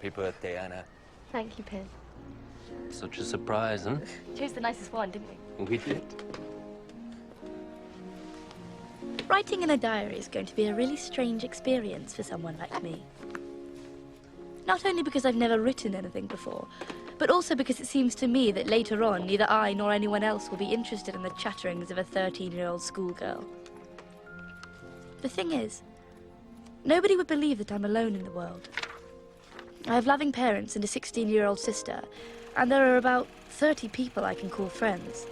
Happy birthday, Anna. Thank you, Pin. Such a surprise, huh? Chose the nicest one, didn't we? We did. Writing in a diary is going to be a really strange experience for someone like me. Not only because I've never written anything before, but also because it seems to me that later on, neither I nor anyone else will be interested in the chatterings of a 13-year-old schoolgirl. The thing is, nobody would believe that I'm alone in the world. I have loving parents and a 16-year-old sister, and there are about 30 people I can call friends.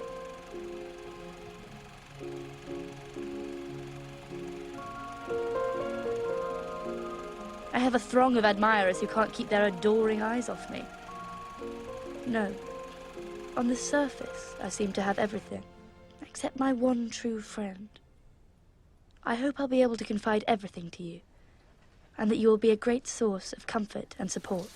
I have a throng of admirers who can't keep their adoring eyes off me. No. On the surface, I seem to have everything, except my one true friend. I hope I'll be able to confide everything to you, and that you will be a great source of comfort and support.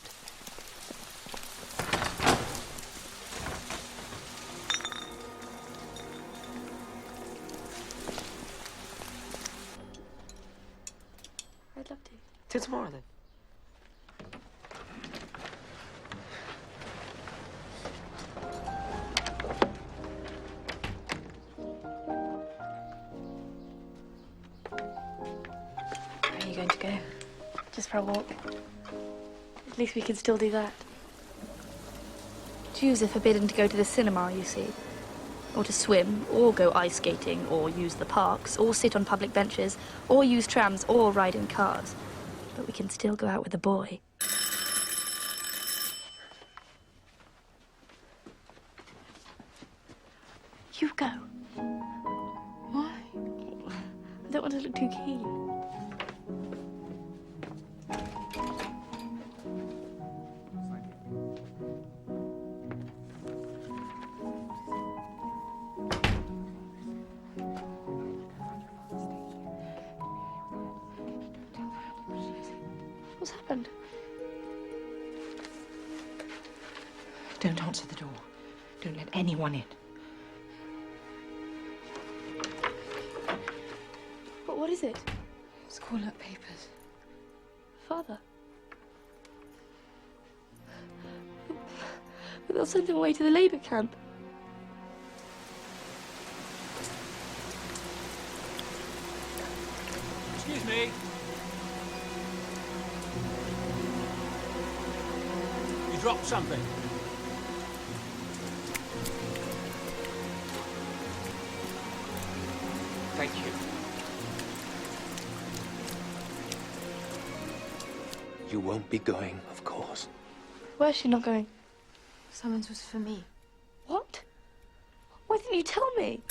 I'd love to. Till tomorrow, then. Where are you going to go? Just for a walk. At least we can still do that. Jews are forbidden to go to the cinema, you see. Or to swim, or go ice skating, or use the parks, or sit on public benches, or use trams, or ride in cars. But we can still go out with a boy. You go. Why? I don't want to look too keen. What's happened? Don't answer the door. Don't let anyone in. But what is it? It's call-up papers. Father? But they'll send him away to the Labour camp. Excuse me. You dropped something. Thank you. You won't be going, of course. Where's she not going? Summons was for me. What? Why didn't you tell me?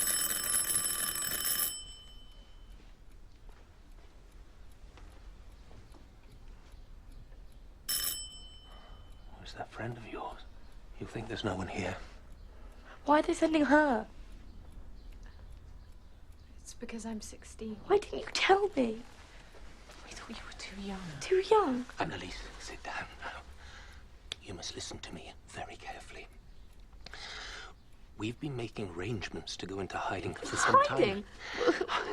Who's that friend of yours? You think there's no one here? Why are they sending her? It's because I'm 16. Why didn't you tell me? We thought you were too young. Too young. Annalise, sit down now. You must listen to me very carefully. We've been making arrangements to go into hiding for some Hiding? time.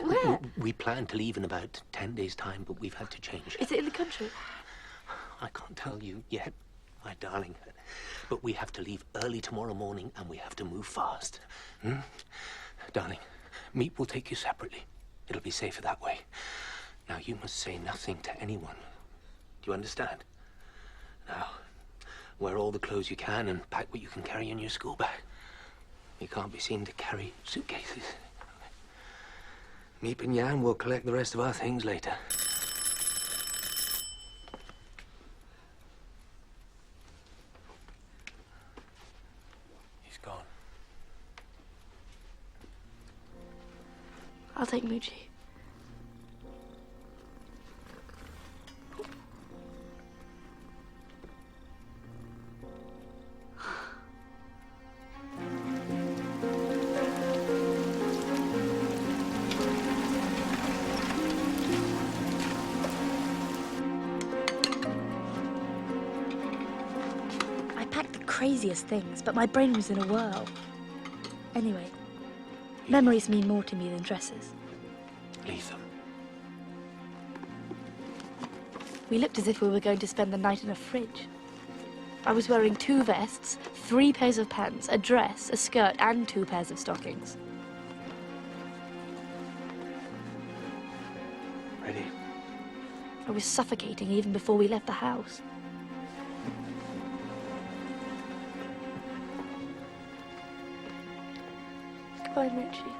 Where? We plan to leave in about 10 days' time, but we've had to change. Is it in the country? I can't tell you yet, my darling. But we have to leave early tomorrow morning, and we have to move fast. Hmm? Darling, Meet will take you separately. It'll be safer that way. Now, you must say nothing to anyone. Do you understand? Now, wear all the clothes you can and pack what you can carry in your school bag. You can't be seen to carry suitcases. Meep and Jan will collect the rest of our things later. I'll take Moochie. I packed the craziest things, but my brain was in a whirl. Anyway, memories mean more to me than dresses. Leave them. We looked as if we were going to spend the night in a fridge. I was wearing 2 vests, 3 pairs of pants, a dress, a skirt, and 2 pairs of stockings. Ready? I was suffocating even before we left the house. Goodbye, Moochie.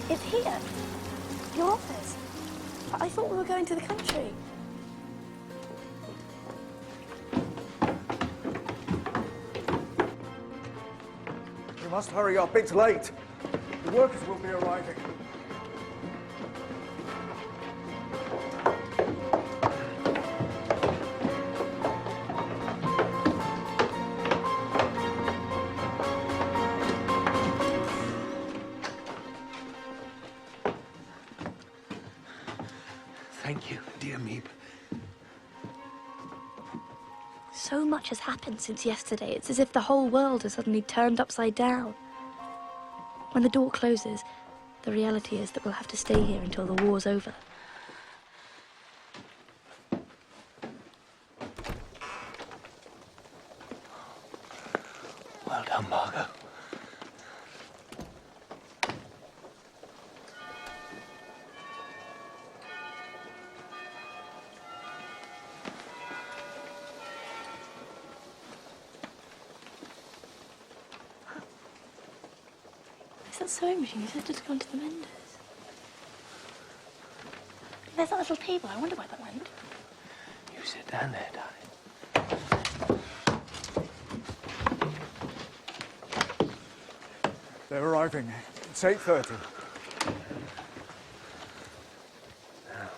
It's here. Your office. I thought we were going to the country. You must hurry up, it's late. The workers will be arriving. Thank you, dear Meep. So much has happened since yesterday. It's as if the whole world has suddenly turned upside down. When the door closes, the reality is that we'll have to stay here until the war's over. Well done, Margot. Is that sewing machine? You said just gone to the menders. There's that little table. I wonder where that went. You sit down there, darling. They're arriving. It's 8:30. Now,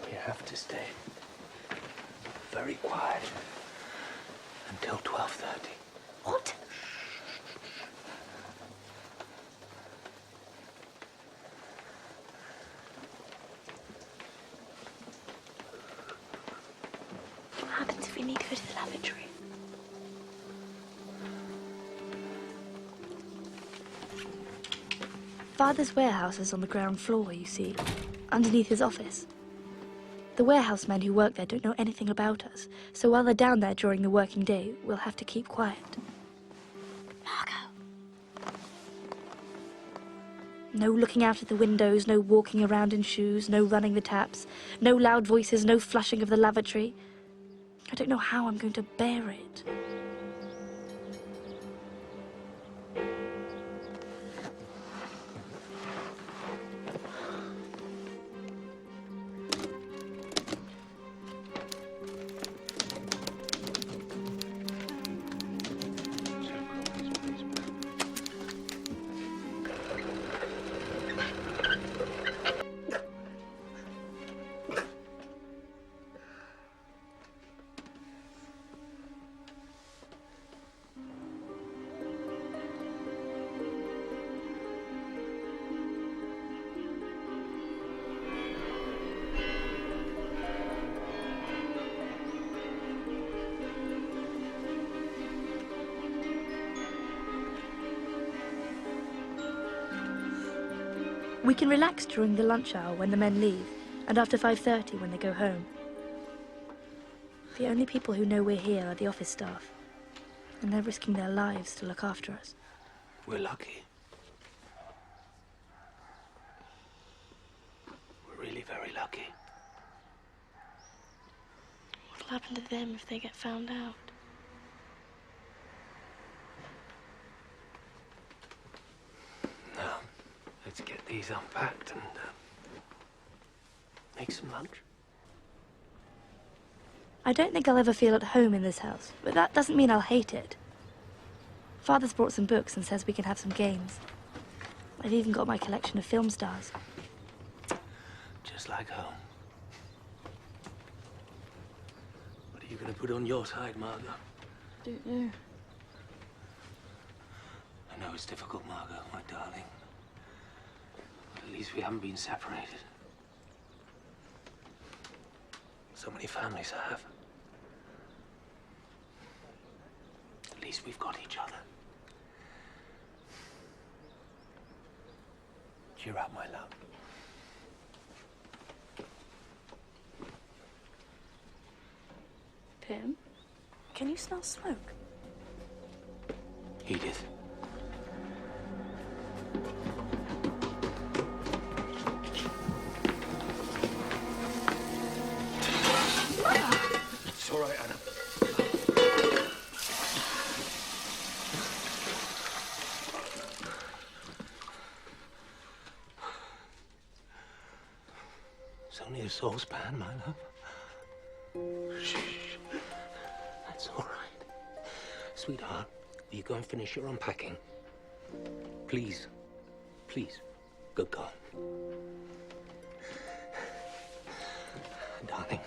we have to stay very quiet until 12:30. What? What happens if we need to go to the lavatory? Father's warehouse is on the ground floor, you see, underneath his office. The warehouse men who work there don't know anything about us, so while they're down there during the working day, we'll have to keep quiet. Margot! No looking out of the windows, no walking around in shoes, no running the taps, no loud voices, no flushing of the lavatory. I don't know how I'm going to bear it. We can relax during the lunch hour when the men leave, and after 5:30 when they go home. The only people who know we're here are the office staff, and they're risking their lives to look after us. We're lucky. We're really very lucky. What'll happen to them if they get found out? Now, let's get these unpacked and make some lunch. I don't think I'll ever feel at home in this house, but that doesn't mean I'll hate it. Father's brought some books and says we can have some games. I've even got my collection of film stars. Just like home. What are you going to put on your side, Margot? Don't know. I know it's difficult, Margot, my darling. But at least we haven't been separated. So many families have. At least we've got each other. Cheer up, my love. Pim, can you smell smoke? Edith. It's all right, Anna. It's only a saucepan, my love. Shh. That's all right. Sweetheart, will you go and finish your unpacking? Please. Please. Good girl. Darling,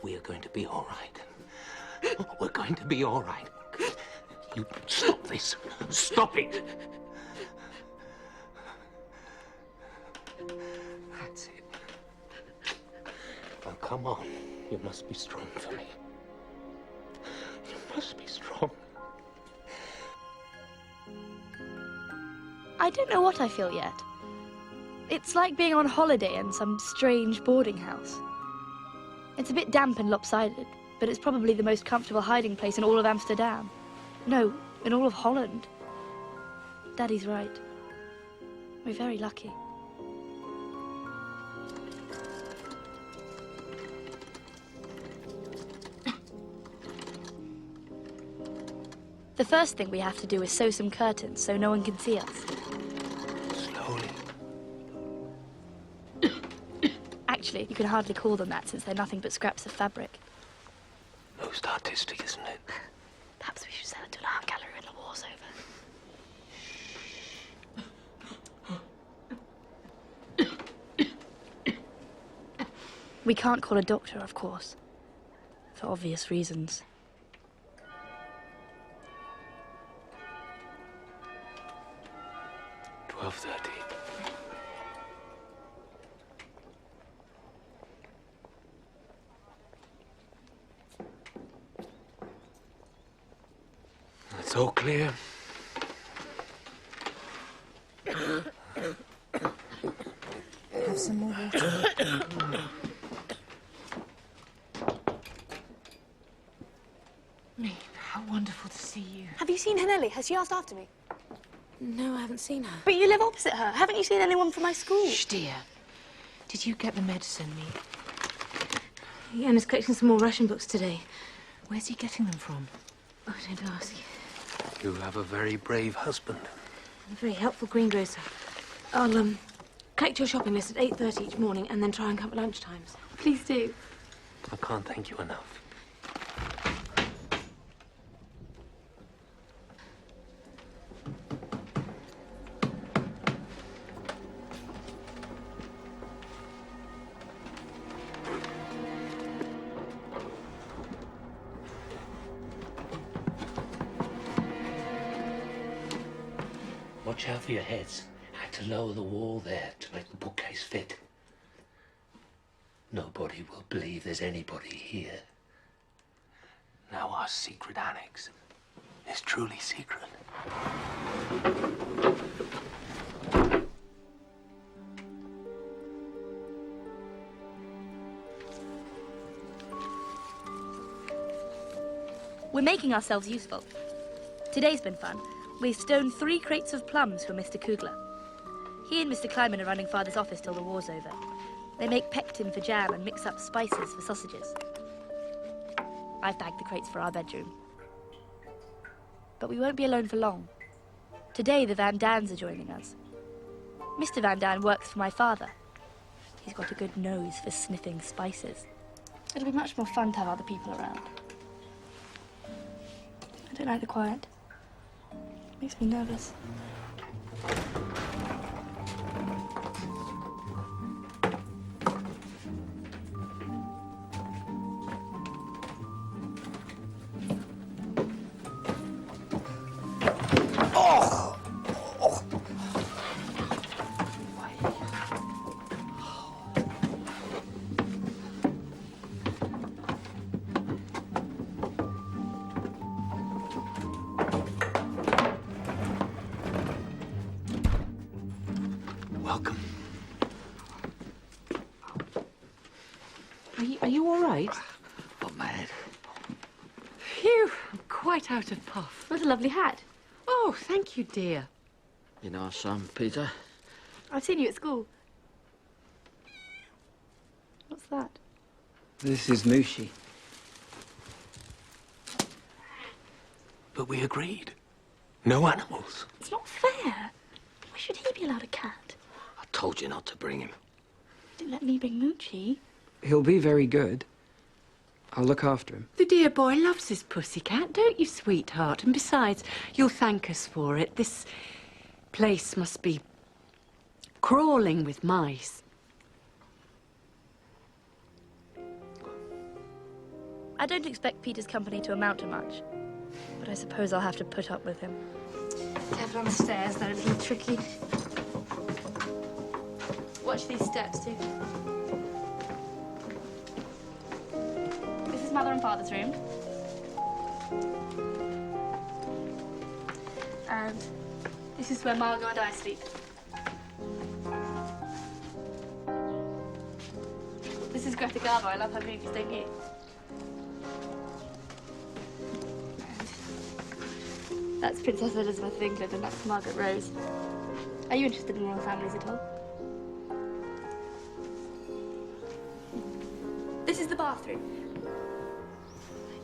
we are going to be all right. We're going to be all right. You stop this. Stop it. That's it. Now, come on. You must be strong for me. You must be strong. I don't know what I feel yet. It's like being on holiday in some strange boarding house. It's a bit damp and lopsided, but it's probably the most comfortable hiding place in all of Amsterdam. No, in all of Holland. Daddy's right. We're very lucky. The first thing we have to do is sew some curtains so no one can see us. Slowly. Actually, you can hardly call them that since they're nothing but scraps of fabric. Most artistic, isn't it? Perhaps we should sell it to an art gallery when the war's over. We can't call a doctor, of course, for obvious reasons. $12:30. It's all clear. Have some more water. Me, how wonderful to see you. Have you seen Hanelli? Has she asked after me? No, I haven't seen her. But you live opposite her. Haven't you seen anyone from my school? Shh, dear. Did you get the medicine, me? Jan is collecting some more Russian books today. Where's he getting them from? Oh, don't ask. You have a very brave husband. A very helpful greengrocer. I'll, collect your shopping list at 8:30 each morning and then try and come at lunchtimes. Please do. I can't thank you enough. Watch out for your heads. I had to lower the wall there to make the bookcase fit. Nobody will believe there's anybody here. Now our secret annex is truly secret. We're making ourselves useful. Today's been fun. We've stoned 3 crates of plums for Mr. Kugler. He and Mr. Kleiman are running Father's office till the war's over. They make pectin for jam and mix up spices for sausages. I've bagged the crates for our bedroom. But we won't be alone for long. Today, the Van Dans are joining us. Mr. Van Dan works for my father. He's got a good nose for sniffing spices. It'll be much more fun to have other people around. I don't like the quiet. It makes me nervous. Welcome. Are you all right? Not mad. Phew, I'm quite out of puff. What a lovely hat. Oh, thank you, dear. You know our son, Peter? I've seen you at school. What's that? This is Mooshie. But we agreed. No animals. It's not fair. Why should he be allowed a cat? I told you not to bring him. You didn't let me bring Moochie. He'll be very good. I'll look after him. The dear boy loves his pussycat, don't you, sweetheart? And besides, you'll thank us for it. This place must be crawling with mice. I don't expect Peter's company to amount to much, but I suppose I'll have to put up with him. Careful on the stairs, they're a little tricky. Watch these steps, too. This is Mother and Father's room. And this is where Margot and I sleep. This is Greta Garbo. I love her movies, don't you? And that's Princess Elizabeth of England, and that's Margaret Rose. Are you interested in royal families at all? This is the bathroom.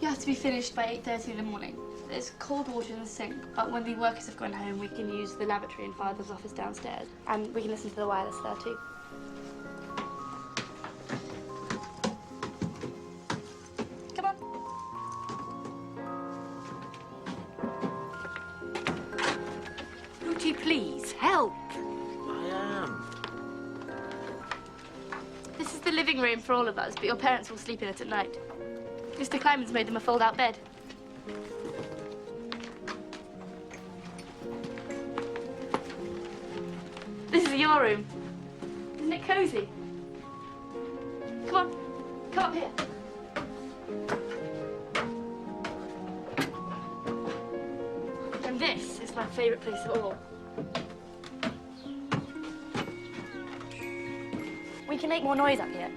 You have to be finished by 8:30 in the morning. There's cold water in the sink, but when the workers have gone home, we can use the lavatory in Father's office downstairs, and we can listen to the wireless there too. Come on. Would you please help? I am. This is the living room for all of us, but your parents will sleep in it at night. Mr. Kleiman's made them a fold-out bed. This is your room. Isn't it cozy? Come on, come up here. And this is my favourite place of all. We can make more noise up here.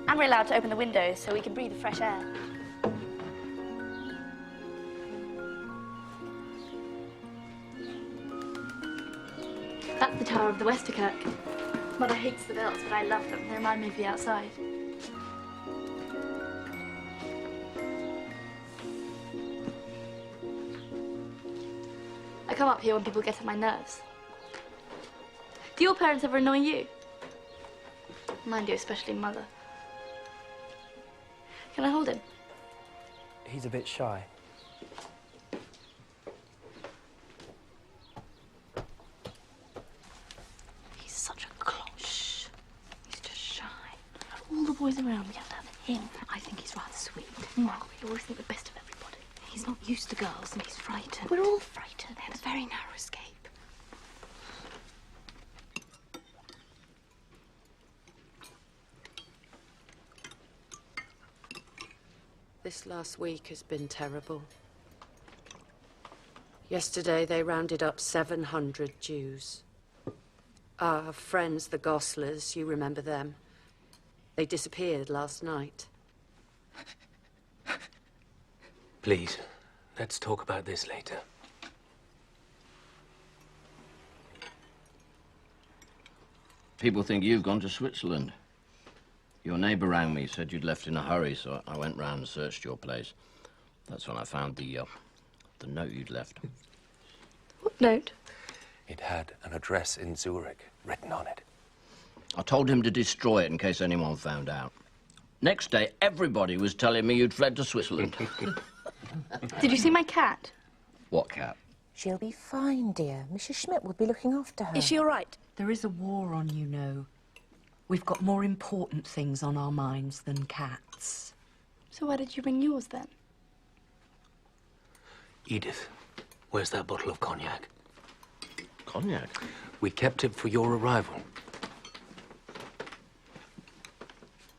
And we're allowed to open the windows so we can breathe the fresh air. That's the Tower of the Westerkirk. Mother hates the bells, but I love them. They remind me of the outside. I come up here when people get on my nerves. Do your parents ever annoy you? Mine do, especially Mother. Can I hold him? He's a bit shy. He's such a cloche. He's just shy. All the boys around, we have to have him. I think he's rather sweet. Margaret, you always think the best of everybody. He's not used to girls and he's frightened. We're all frightened. They had a very narrow escape. This last week has been terrible. Yesterday, they rounded up 700 Jews. Our friends, the Goslers, you remember them. They disappeared last night. Please, let's talk about this later. People think you've gone to Switzerland. Your neighbour rang me, said you'd left in a hurry, so I went round and searched your place. That's when I found the note you'd left. What note? It had an address in Zurich written on it. I told him to destroy it in case anyone found out. Next day, everybody was telling me you'd fled to Switzerland. Did you see my cat? What cat? She'll be fine, dear. Mrs. Schmidt will be looking after her. Is she all right? There is a war on, you know. We've got more important things on our minds than cats. So why did you bring yours then? Edith, where's that bottle of cognac? Cognac? We kept it for your arrival.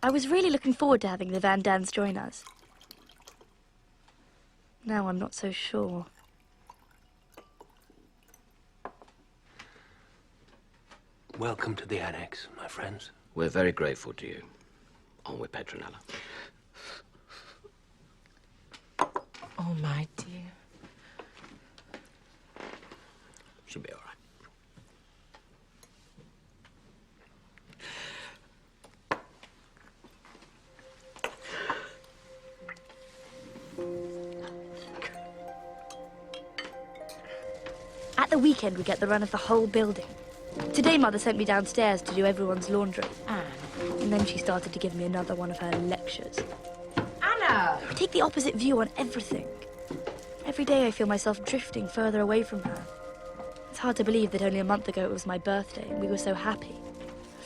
I was really looking forward to having the Van Dans join us. Now I'm not so sure. Welcome to the annex, my friends. We're very grateful to you. On with Petronella. Oh, my dear. She'll be all right. At the weekend, we get the run of the whole building. Today, Mother sent me downstairs to do everyone's laundry. Anne. And then she started to give me another one of her lectures. Anna! We take the opposite view on everything. Every day I feel myself drifting further away from her. It's hard to believe that only a month ago it was my birthday and we were so happy.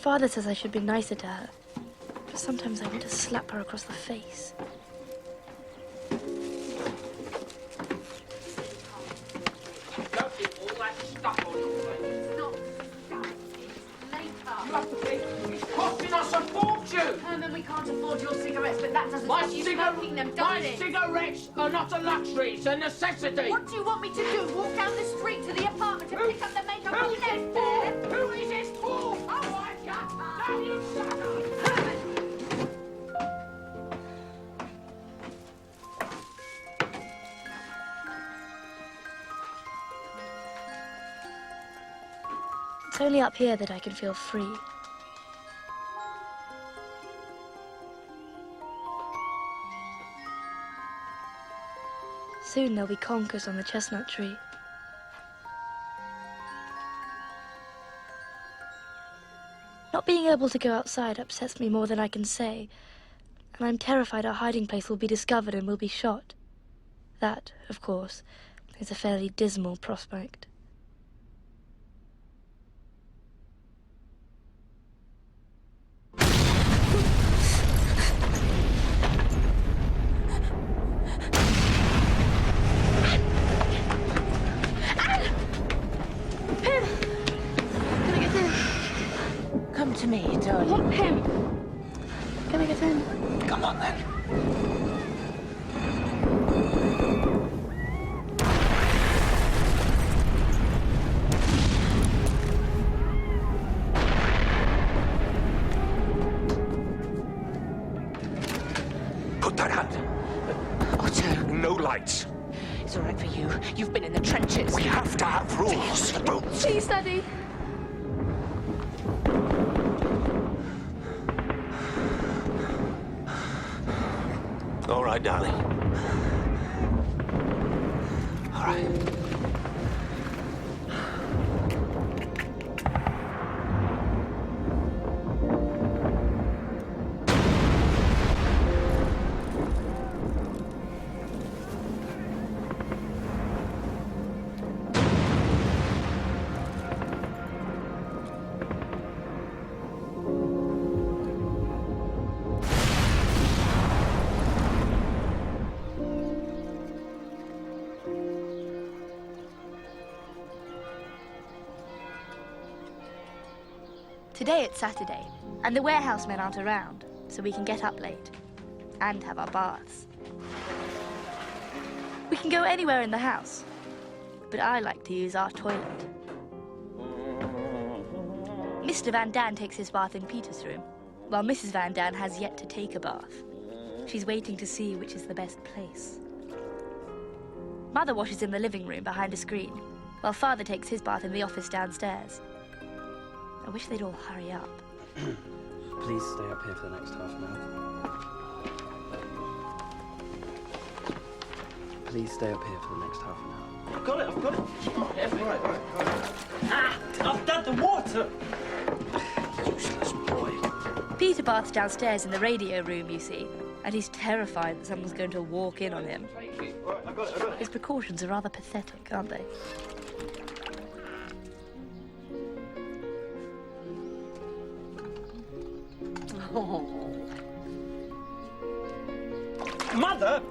Father says I should be nicer to her, but sometimes I want to slap her across the face. Herman, we can't afford your cigarettes, but that doesn't stop you smoking them, does it? Cigarettes are not a luxury, it's a necessity. What do you want me to do? Walk down the street to the apartment and pick up the makeup Who on is this for? Who is this for? Oh, I got now you shut up. Herman! It's only up here that I can feel free. Soon there'll be conkers on the chestnut tree. Not being able to go outside upsets me more than I can say, and I'm terrified our hiding place will be discovered and we'll be shot. That, of course, is a fairly dismal prospect. Come to me, darling. What pen? Can I get in? Come on, then. Put that out. Otto. No lights. It's all right for you. You've been in the trenches. We have to have rules. Please, Daddy. All right, darling. All right. Today it's Saturday, and the warehouse men aren't around, so we can get up late and have our baths. We can go anywhere in the house, but I like to use our toilet. Mr. Van Daan takes his bath in Peter's room, while Mrs. Van Daan has yet to take a bath. She's waiting to see which is the best place. Mother washes in the living room behind a screen, while Father takes his bath in the office downstairs. I wish they'd all hurry up. Please stay up here for the next half an hour. Please stay up here for the next half an hour. I've got it, I've got it. Oh, right. Ah, I've done the water. Useless boy. Peter baths downstairs in the radio room, you see, and he's terrified that someone's going to walk in on him. Right, I got it. His precautions are rather pathetic, aren't they? Oh. Mother!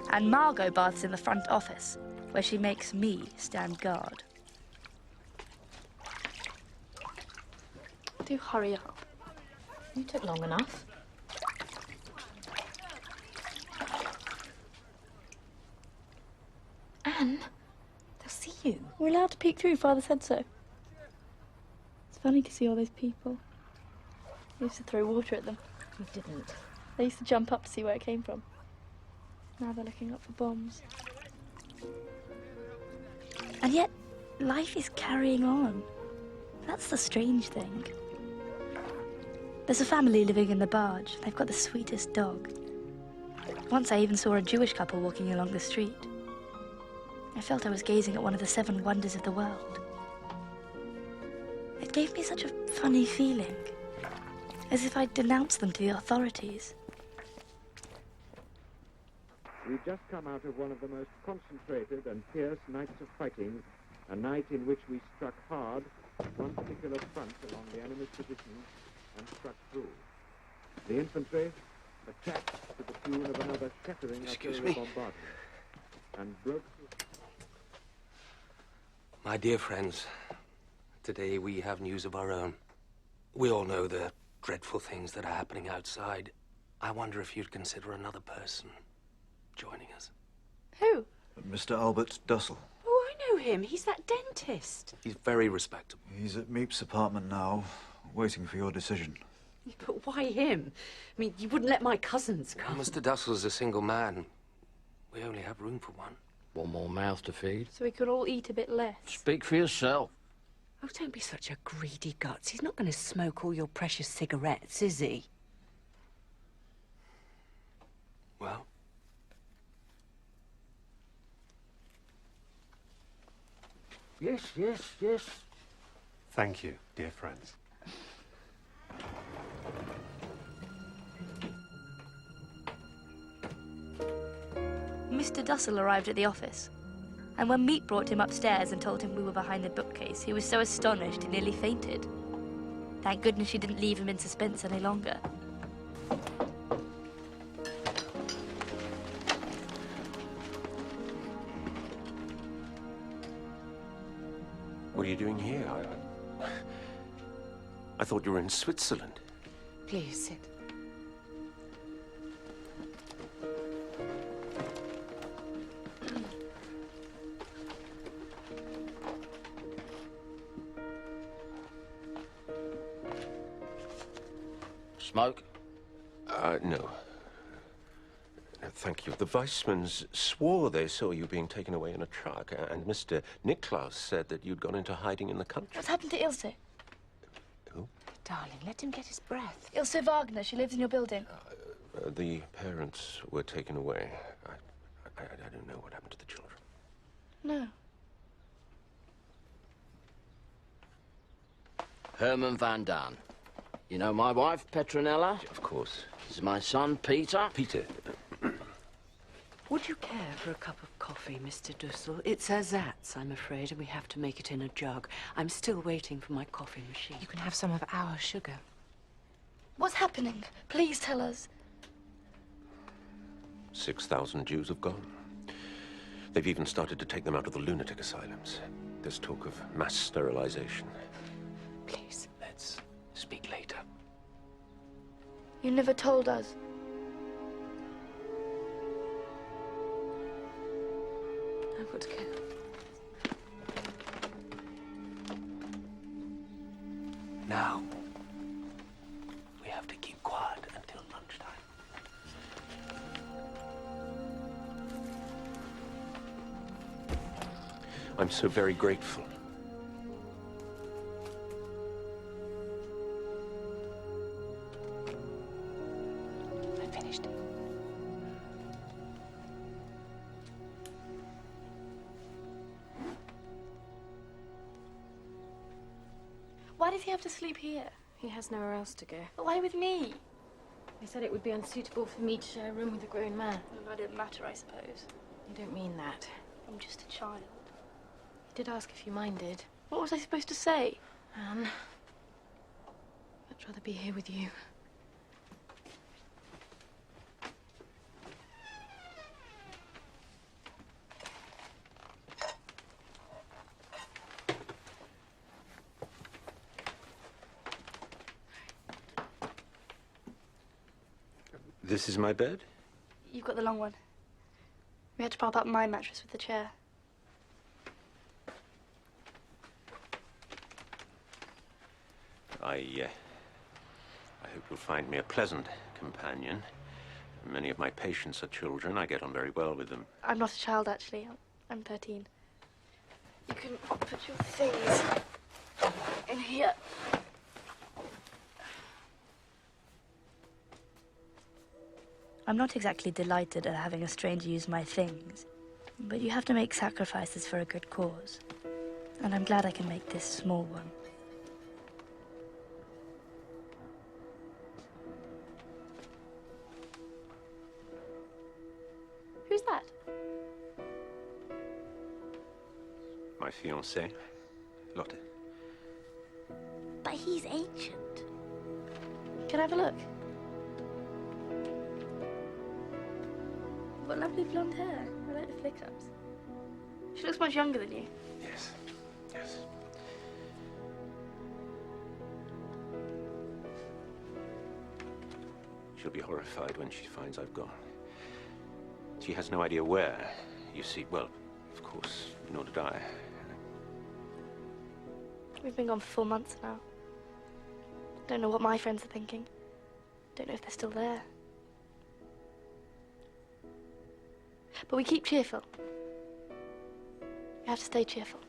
And Margot baths in the front office, where she makes me stand guard. Do hurry up. You took long enough. Anne, they'll see you. We're allowed to peek through, Father said so. It's funny to see all those people. I used to throw water at them. You didn't. They used to jump up to see where it came from. Now they're looking up for bombs. And yet, life is carrying on. That's the strange thing. There's a family living in the barge. They've got the sweetest dog. Once I even saw a Jewish couple walking along the street. I felt I was gazing at one of the 7 wonders of the world. It gave me such a funny feeling, as if I'd denounced them to the authorities. We've just come out of one of the most concentrated and fierce nights of fighting, a night in which we struck hard one particular front along the enemy's positions and struck through. The infantry attacked to the tune of another shattering artillery bombardment and broke through. My dear friends, today we have news of our own. We all know the dreadful things that are happening outside. I wonder if you'd consider another person joining us. Who? Mr. Albert Dussel. Oh, I know him. He's that dentist. He's very respectable. He's at Meep's apartment now, waiting for your decision. But why him? I mean, you wouldn't let my cousins come. Mr. Dussel's a single man. We only have room for one. One more mouth to feed. So we could all eat a bit less. Speak for yourself. Oh, don't be such a greedy guts. He's not going to smoke all your precious cigarettes, is he? Well? Yes. Thank you, dear friends. Mr. Dussel arrived at the office, and when Meat brought him upstairs and told him we were behind the bookcase, he was so astonished he nearly fainted. Thank goodness she didn't leave him in suspense any longer. What are you doing here? I thought you were in Switzerland. Please, sit. Smoke? No. No, thank you. The Weissmans swore they saw you being taken away in a truck, and Mr. Niklaus said that you'd gone into hiding in the country. What's happened to Ilse? Who? Darling, let him get his breath. Ilse Wagner, she lives in your building. The parents were taken away. I don't know what happened to the children. No. Herman Van Daan. You know my wife, Petronella? Of course. This is my son, Peter. Peter. Would you care for a cup of coffee, Mr. Dussel? It's ersatz, I'm afraid, and we have to make it in a jug. I'm still waiting for my coffee machine. You can have some of our sugar. What's happening? Please tell us. 6,000 Jews have gone. They've even started to take them out of the lunatic asylums. There's talk of mass sterilization. Please. Let's speak later. You never told us. I would care. Now, we have to keep quiet until lunchtime. I'm so very grateful finished. Why does he have to sleep here? He has nowhere else to go. But why with me? They said it would be unsuitable for me to share a room with a grown man. Well, that didn't matter, I suppose. You don't mean that. I'm just a child. He did ask if you minded. What was I supposed to say? Anne, I'd rather be here with you. This is my bed? You've got the long one. We had to prop up my mattress with the chair. I hope you'll find me a pleasant companion. Many of my patients are children. I get on very well with them. I'm not a child, actually. I'm 13. You can put your things in here. I'm not exactly delighted at having a stranger use my things, but you have to make sacrifices for a good cause. And I'm glad I can make this small one. Who's that? My fiancée, Lotte. But he's ancient. Can I have a look? You've got lovely blonde hair. I like the flick-ups. She looks much younger than you. Yes, yes. She'll be horrified when she finds I've gone. She has no idea where. You see, well, of course, nor did I. We've been gone for 4 months now. Don't know what my friends are thinking. Don't know if they're still there. But we keep cheerful. You have to stay cheerful.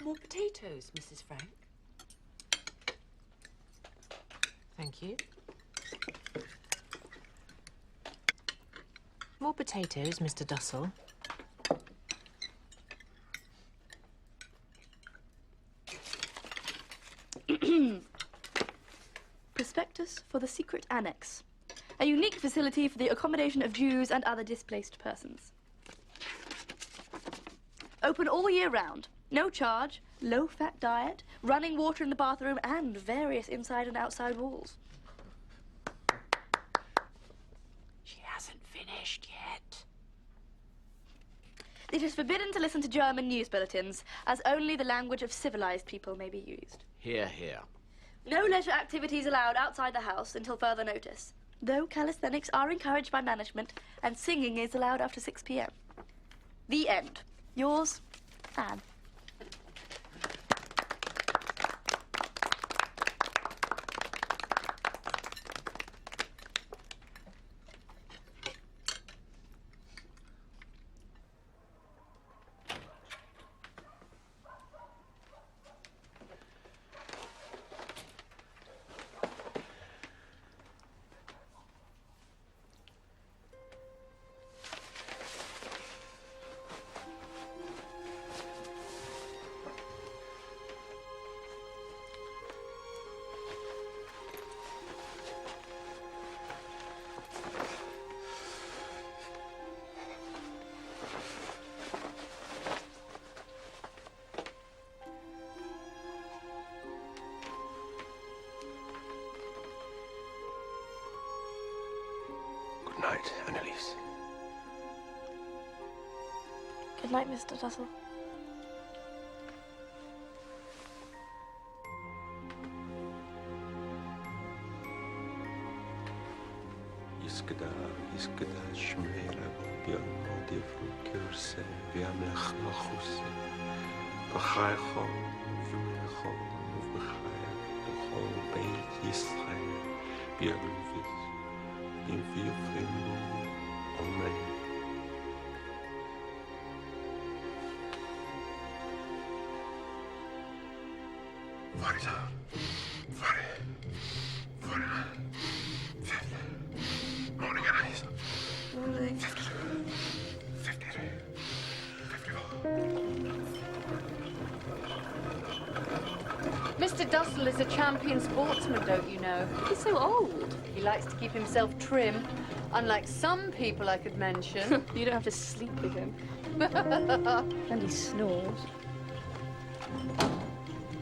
More potatoes, Mrs. Frank. Thank you. More potatoes, Mr. Dussel. Prospectus for the Secret Annex. A unique facility for the accommodation of Jews and other displaced persons. Open all year round. No charge, low-fat diet, running water in the bathroom, and various inside and outside walls. She hasn't finished yet. It is forbidden to listen to German news bulletins, as only the language of civilized people may be used. Here, here. No leisure activities allowed outside the house until further notice, though calisthenics are encouraged by management, and singing is allowed after 6 p.m. The end. Yours, Anne. Good night, Anneliese. Good night, Mr. Dussel. Iskada shmeira biam modivru kurse viamlech lachuse b'chaycho v'mecho v'chayach b'chol beit Yisrael b'yagluvis in v'yufrimu Amen. Morning, Anais. Morning. 53. 54. Mr. Dussel is a champion sportsman, don't you know? He's so old. He likes to keep himself trim, unlike some people I could mention. You don't have to sleep with him. And he snores.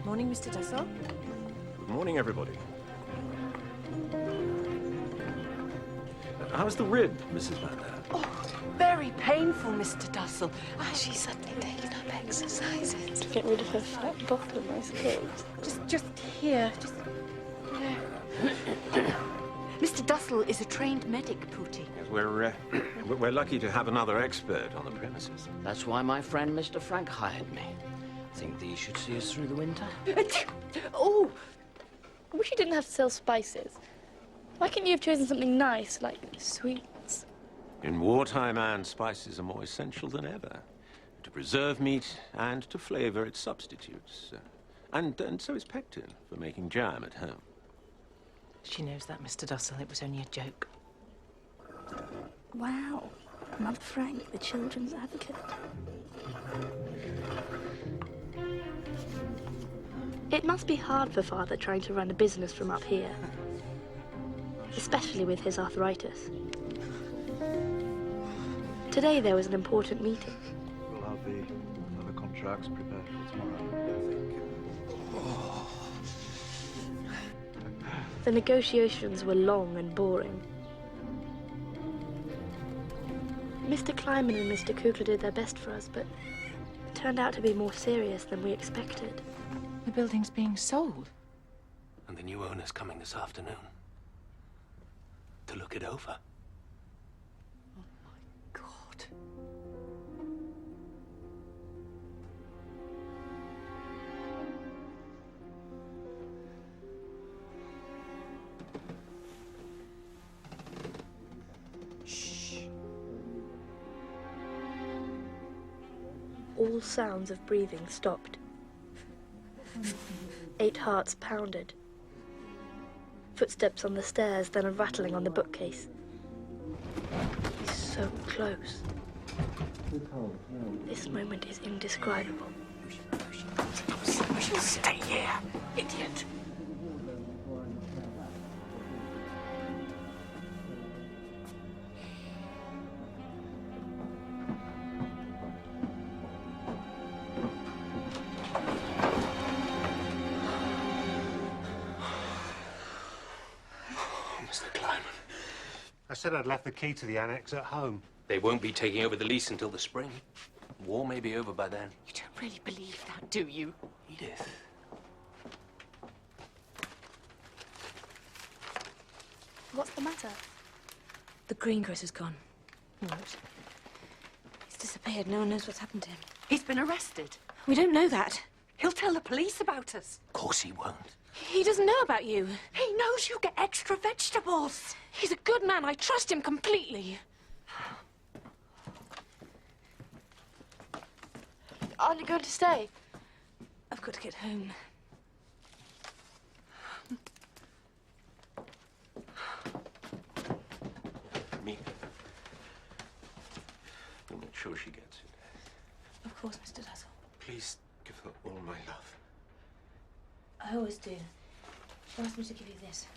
Morning, Mr. Dussel. Good morning, everybody. How's the rib, Mrs. Van Der? Oh, very painful, Mr. Dussel. She's suddenly taken up exercises. To get rid of her fat bottom, I suppose. Just here. Just there. Mr. Dussel is a trained medic, Pooty. Yes, we're lucky to have another expert on the premises. That's why my friend Mr. Frank hired me. Think these should see us through the winter? Oh! I wish you didn't have to sell spices. Why couldn't you have chosen something nice, like sweets? In wartime, Anne, spices are more essential than ever. To preserve meat and to flavour its substitutes. And so is pectin for making jam at home. She knows that, Mr. Dussel. It was only a joke. Wow. Mother Frank, the children's advocate. It must be hard for Father trying to run a business from up here. Especially with his arthritis. Today there was an important meeting. We'll have the other contracts prepared for tomorrow, I think. The negotiations were long and boring. Mr. Kleiman and Mr. Kugler did their best for us, but it turned out to be more serious than we expected. The building's being sold. And the new owner's coming this afternoon. To look it over. Oh, my God. Shh. All sounds of breathing stopped. 8 hearts pounded. Footsteps on the stairs, then a rattling on the bookcase. He's so close. This moment is indescribable. Stay here, idiot. I said I'd left the key to the annex at home. They won't be taking over the lease until the spring. War may be over by then. You don't really believe that, do you? Edith. What's the matter? The greengrocer's gone. What? He's disappeared. No one knows what's happened to him. He's been arrested. We don't know that. He'll tell the police about us. Of course he won't. He doesn't know about you. He knows you get extra vegetables. He's a good man. I trust him completely. Aren't you going to stay? I've got to get home. Me. I'll make sure she gets it. Of course, Mr. Dussel. Please give her all my love. I always do. She asked me to give you this.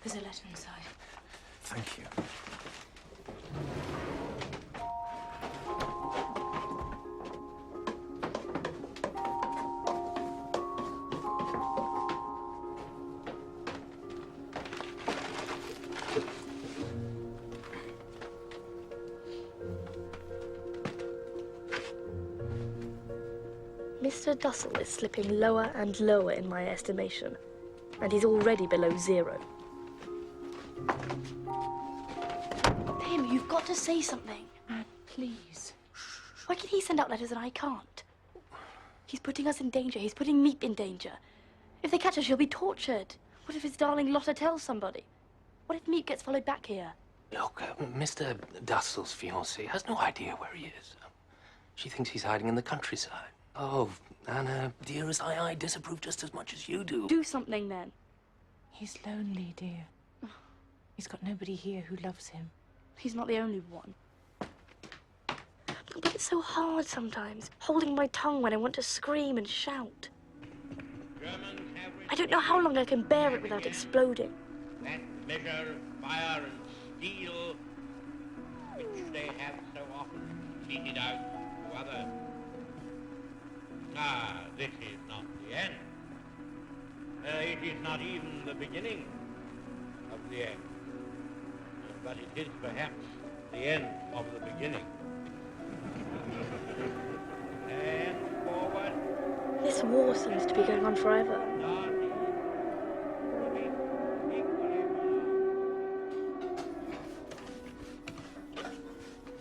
There's a letter inside. Thank you. Mr. Dussel is slipping lower and lower in my estimation, and he's already below 0. Tim, you've got to say something. Please. Why can he send out letters and I can't? He's putting us in danger. He's putting Meep in danger. If they catch us, she'll be tortured. What if his darling Lotta tells somebody? What if Meep gets followed back here? Look, Mr. Dussel's fiancée has no idea where he is. She thinks he's hiding in the countryside. Oh, Anna, dearest, I disapprove just as much as you do. Do something, then. He's lonely, dear. He's got nobody here who loves him. He's not the only one. But it's so hard sometimes, holding my tongue when I want to scream and shout. I don't know how long I can bear it without exploding. That measure, fire, and steel, which they have so often meted out to others. Ah, this is not the end. It is not even the beginning of the end. But it is perhaps the end of the beginning. And forward. This war seems to be going on forever.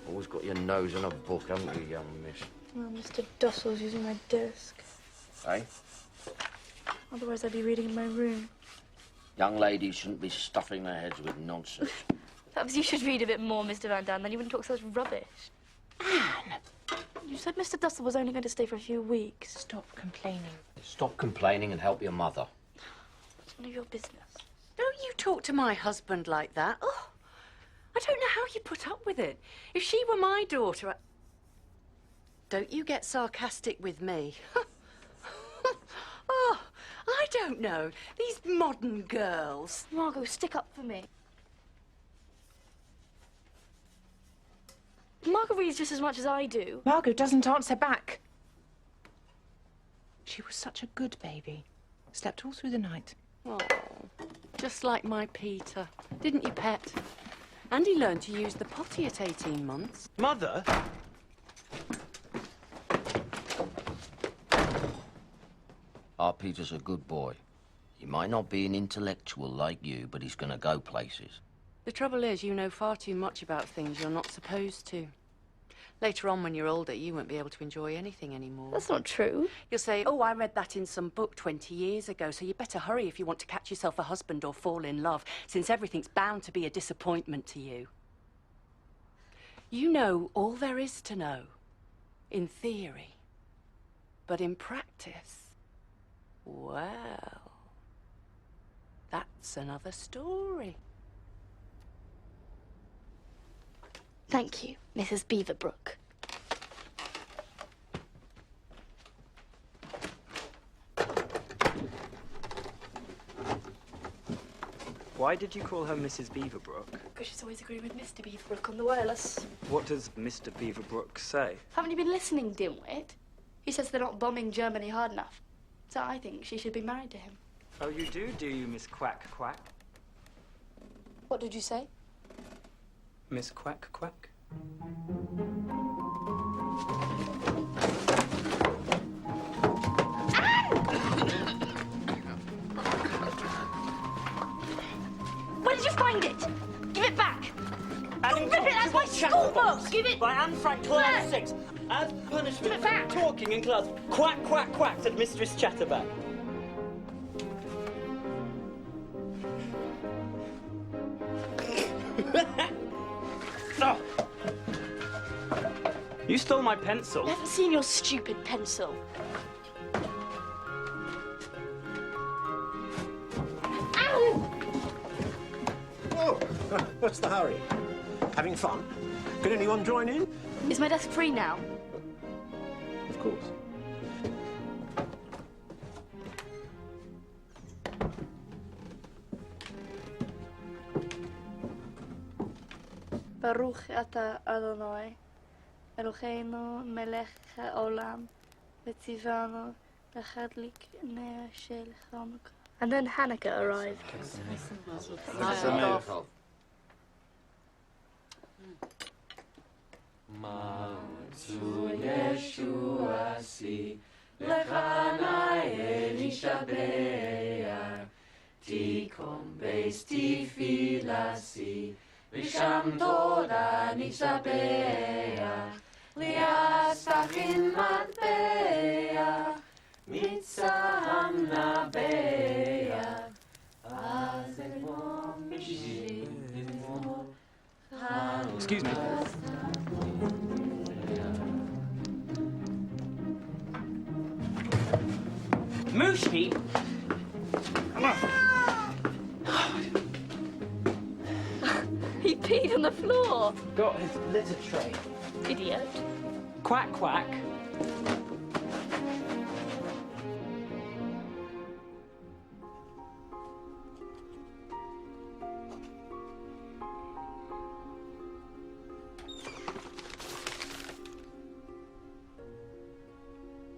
Always got your nose in a book, haven't you, young miss? Well, Mr. Dustle's using my desk. Eh? Otherwise, I'd be reading in my room. Young ladies shouldn't be stuffing their heads with nonsense. Perhaps you should read a bit more, Mr. Van Dam, then you wouldn't talk such rubbish. Anne! You said Mr. Dustle was only going to stay for a few weeks. Stop complaining. Stop complaining and help your mother. It's none of your business. Don't you talk to my husband like that. Oh, I don't know how you put up with it. If she were my daughter... Don't you get sarcastic with me. Oh, I don't know. These modern girls. Margot, stick up for me. Margot reads just as much as I do. Margot doesn't answer back. She was such a good baby. Slept all through the night. Oh, just like my Peter. Didn't you, pet? And he learned to use the potty at 18 months. Mother? Our Peter's a good boy. He might not be an intellectual like you, but he's gonna go places. The trouble is, you know far too much about things you're not supposed to. Later on, when you're older, you won't be able to enjoy anything anymore. That's not true. You'll say, oh, I read that in some book 20 years ago, so you better hurry if you want to catch yourself a husband or fall in love, since everything's bound to be a disappointment to you. You know all there is to know, in theory. But in practice, well, that's another story. Thank you, Mrs. Beaverbrook. Why did you call her Mrs. Beaverbrook? Because she's always agreeing with Mr. Beaverbrook on the wireless. What does Mr. Beaverbrook say? Haven't you been listening, dimwit? He says they're not bombing Germany hard enough. So I think she should be married to him. Oh, you do you, Miss Quack Quack? What did you say? Miss Quack Quack? Where did you find it? Give it back! Adding Rip it, that's my school book! Give it by Anne Frank, class 6. As punishment for talking in class. Quack, quack, quack, said Mistress Chatterback. Oh. You stole my pencil. I haven't seen your stupid pencil. Ow! Oh, what's the hurry? Having fun? Could anyone join in? Is my desk free now? Of course. Baruch ata Adonai, Eloheinu melech haolam, v'tzivanu l'chadlik ner shel Chanukah. And then Hanukkah arrived. Ma'utu Yeshuasi, Lechana Elishabear, Tikom Beis Tifilasi, Visham Toda Nishabear, Liastachin Matbear, Mitzaham Nabear, Azemom Mishim. Excuse me. Mushy? Come on. He peed on the floor. Got his litter tray. Idiot. Quack, quack.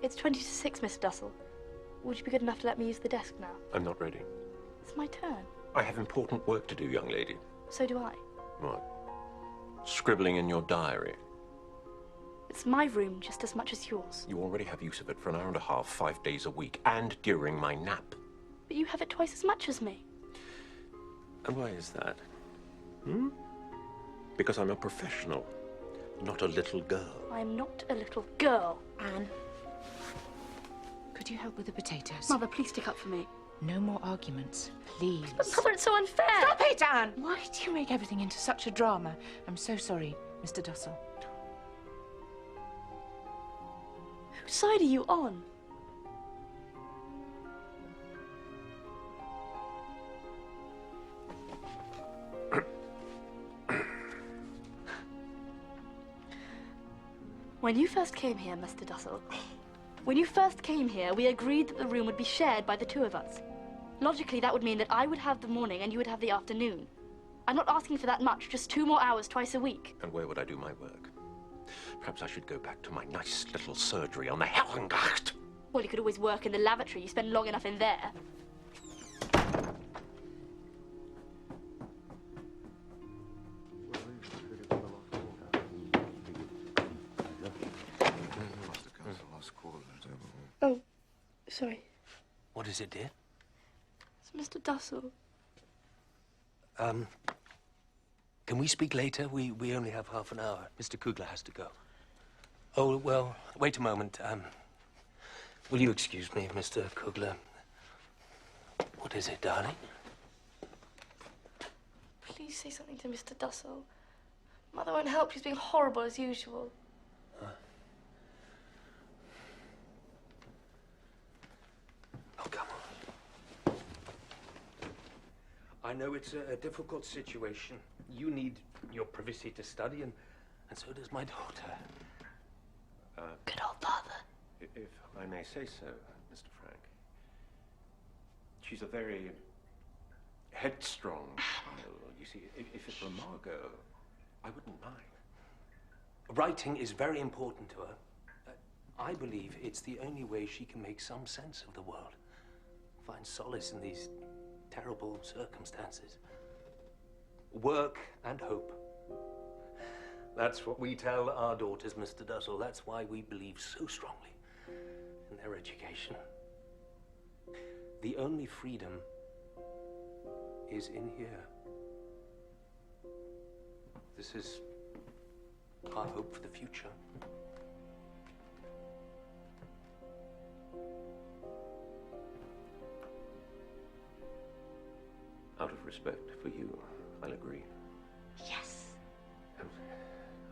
It's 20 to 6, Mr. Dussel. Would you be good enough to let me use the desk now? I'm not ready. It's my turn. I have important work to do, young lady. So do I. What? Scribbling in your diary. It's my room just as much as yours. You already have use of it for an hour and a half, 5 days a week, and during my nap. But you have it twice as much as me. And why is that? Hmm? Because I'm a professional, not a little girl. I'm not a little girl. Anne, could you help with the potatoes? Mother, please stick up for me. No more arguments, please. But Mother, it's so unfair. Stop it, Anne! Why do you make everything into such a drama? I'm so sorry, Mr. Dussel. Whose side are you on? When you first came here, Mr. Dussel, when you first came here, we agreed that the room would be shared by the two of us. Logically, that would mean that I would have the morning and you would have the afternoon. I'm not asking for that much, just 2 more hours twice a week. And where would I do my work? Perhaps I should go back to my nice little surgery on the Herrengacht. Well, you could always work in the lavatory. You spend long enough in there. Oh, sorry. What is it, dear? It's Mr. Dussel. Can we speak later? We only have half an hour. Mr. Kugler has to go. Oh, well, wait a moment. Will you excuse me, Mr. Kugler? What is it, darling? Please say something to Mr. Dussel. Mother won't help. She's being horrible as usual. Oh, come on. I know it's a difficult situation. You need your privacy to study, and so does my daughter. Good old father. If I may say so, Mr. Frank. She's a very headstrong child. You see, if it were Margot, I wouldn't mind. Writing is very important to her. I believe it's the only way she can make some sense of the world. Find solace in these terrible circumstances. Work and hope. That's what we tell our daughters, Mr. Dussel. That's why we believe so strongly in their education. The only freedom is in here. This is our hope for the future. Out of respect for you, I'll agree. Yes.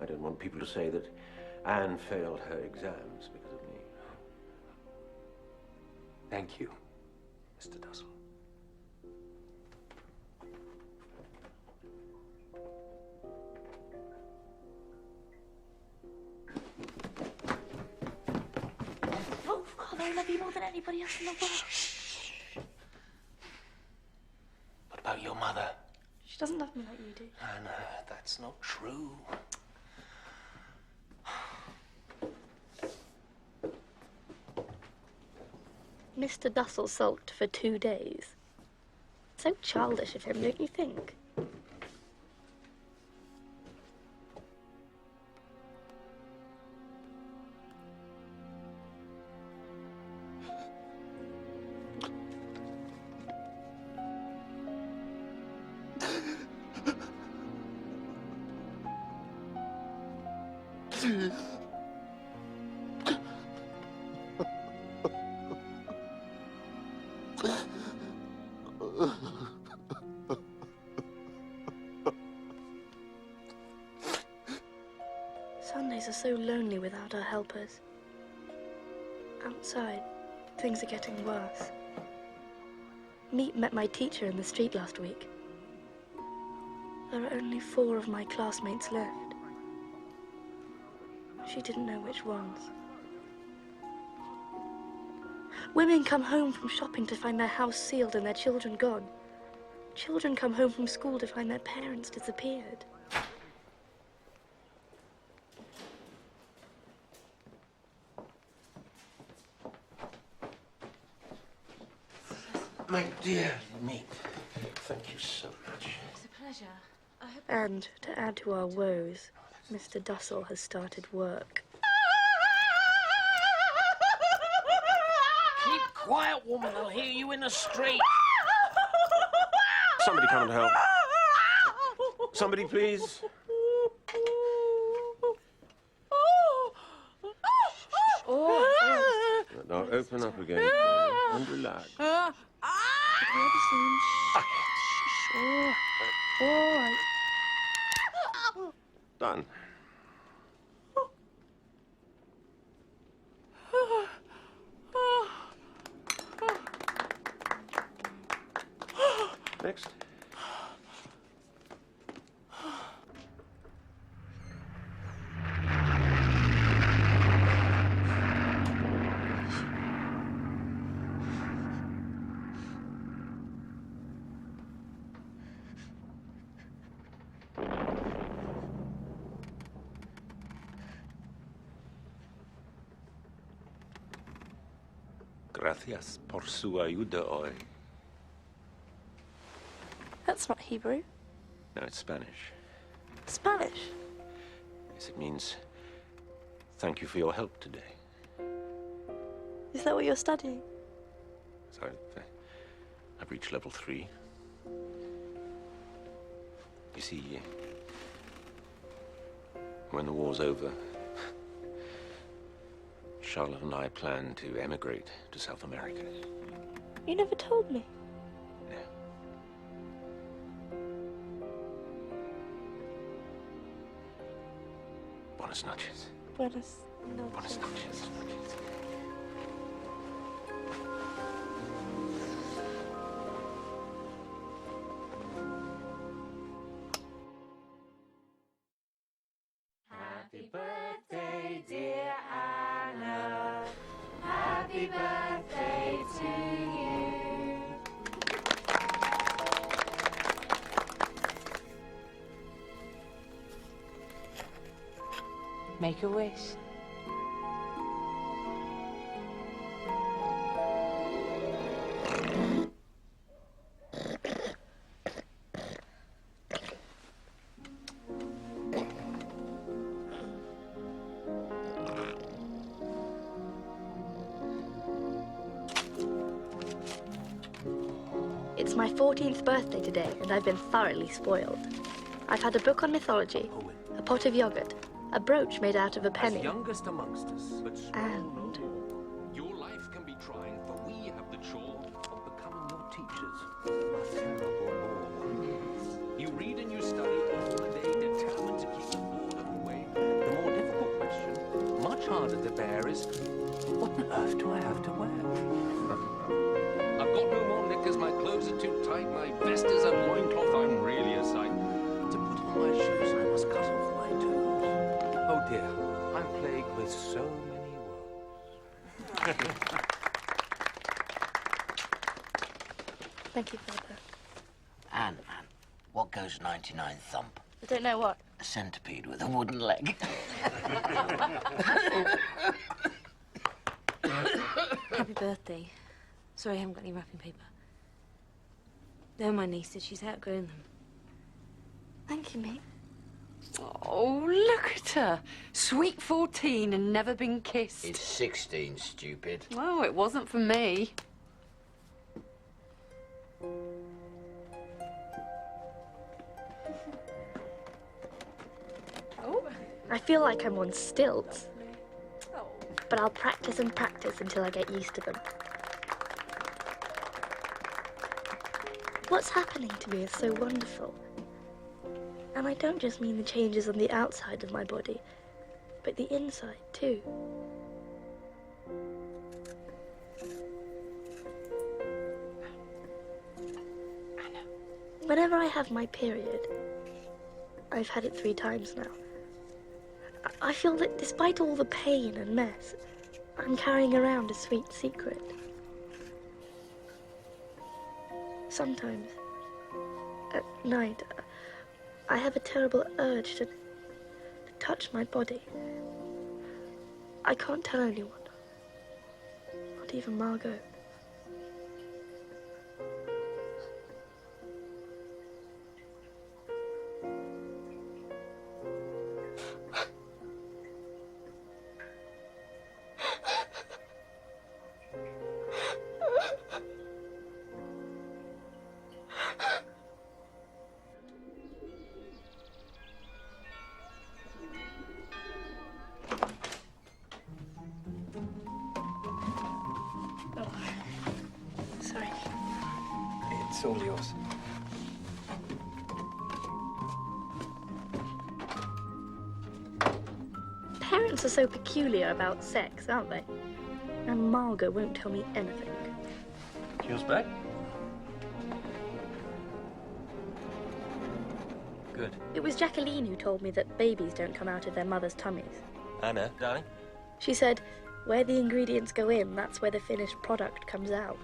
I don't want people to say that Anne failed her exams because of me. Thank you, Mr. Dussel. Oh, Father, I love you more than anybody else in the world. What about your mother? She doesn't love me like you do. Anna, that's not true. Mr. Dussel sulked for 2 days. So childish of him, don't you think? Sundays are so lonely without our helpers. Outside, Things are getting worse. Meet met my teacher in the street last week. There are only 4 of my classmates left. She didn't know which ones. Women come home from shopping to find their house sealed and their children gone. Children come home from school to find their parents disappeared. My dear Meep, thank you so much. It's a pleasure. I hope... And to add to our woes, Mr. Dussel has started work. Keep quiet, woman. I'll hear you in the street. Somebody come and help. Somebody, please. Now open up again and relax. Done. Next. Gracias por su ayuda hoy. That's not Hebrew. No, it's Spanish. Spanish? Yes, it means thank you for your help today. Is that what you're studying? So I've reached level 3. You see, when the war's over, Charlotte and I plan to emigrate to South America. You never told me. Buenas noches. Buenas noches. Buenas noches. Happy birthday, dear Anna. Happy birthday to you. Make a wish. It's my 14th birthday today, and I've been thoroughly spoiled. I've had a book on mythology, a pot of yogurt, a brooch made out of a penny, As youngest amongst us, but and... your life can be trying, for we have the chore of becoming your teachers. A terrible law. You read and you study all the day, determined to keep the boredom away. The more difficult question, much harder to bear, is what on earth do I have to wear? I've got no more knickers, my clothes are too tight, my vest is a loincloth, I'm really a sight. To put on my shoes, I must cut off my toes. Oh dear, I'm plagued with so many woes. Thank you, Father. Anne, what goes 99 thump? I don't know what. A centipede with a wooden leg. Happy birthday. Sorry I haven't got any wrapping paper. They're my nieces. She's outgrown them. Thank you, mate. Oh, look at her. Sweet 14 and never been kissed. It's 16, stupid. Oh, it wasn't for me. I feel like I'm on stilts. But I'll practice and practice until I get used to them. What's happening to me is so wonderful. And I don't just mean the changes on the outside of my body, but the inside too. Whenever I have my period, I've had it 3 times now, I feel that despite all the pain and mess, I'm carrying around a sweet secret. Sometimes, at night, I have a terrible urge to touch my body. I can't tell anyone, not even Margot. Sorry. It's all yours. Parents are so peculiar about sex, aren't they? And Margot won't tell me anything. Kill's back? Good. It was Jacqueline who told me that babies don't come out of their mother's tummies. Anna, darling? She said, where the ingredients go in, that's where the finished product comes out.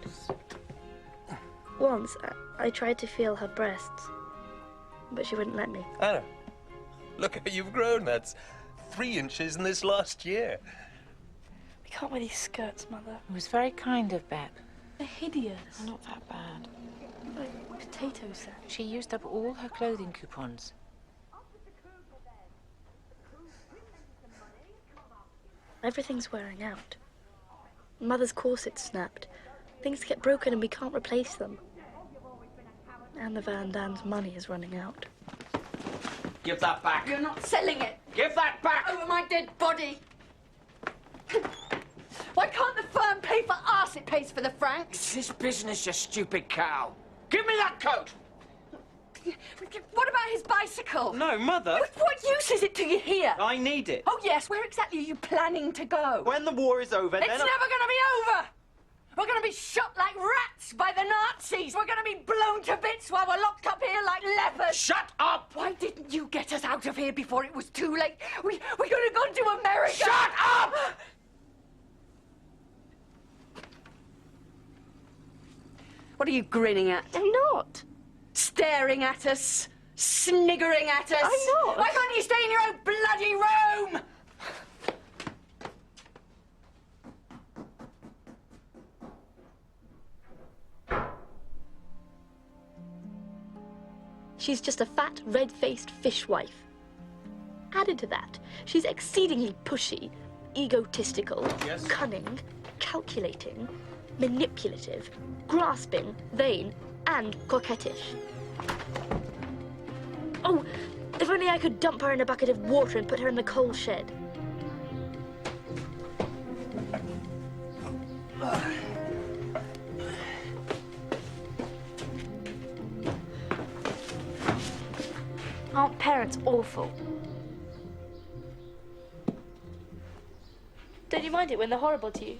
Once, I tried to feel her breasts, but she wouldn't let me. Anna, look how you've grown. That's 3 inches in this last year. We can't wear these skirts, Mother. It was very kind of Bep. They're hideous. Not that bad. Like potato sack. She used up all her clothing coupons. Everything's wearing out. Mother's corset snapped. Things get broken and we can't replace them. And the Van Dam's money is running out. Give that back. You're not selling it. Give that back. Over my dead body. Why can't the firm pay for us? It pays for the francs. It's his business, you stupid cow. Give me that coat. What about his bicycle? No, Mother. What use is it to you here? I need it. Oh, yes. Where exactly are you planning to go? When the war is over, It's then never going to be over. We're going to be shot like rats by the Nazis. We're going to be blown to bits while we're locked up here like lepers. Shut up! Why didn't you get us out of here before it was too late? We could have gone to America. Shut up! What are you grinning at? I'm not. Staring at us. Sniggering at us. I'm not. Why can't you stay in your own bloody room? She's just a fat, red-faced fishwife. Added to that, she's exceedingly pushy, egotistical, cunning, calculating, manipulative, grasping, vain, and coquettish. Oh, if only I could dump her in a bucket of water and put her in the coal shed. Aren't parents awful? Don't you mind it when they're horrible to you?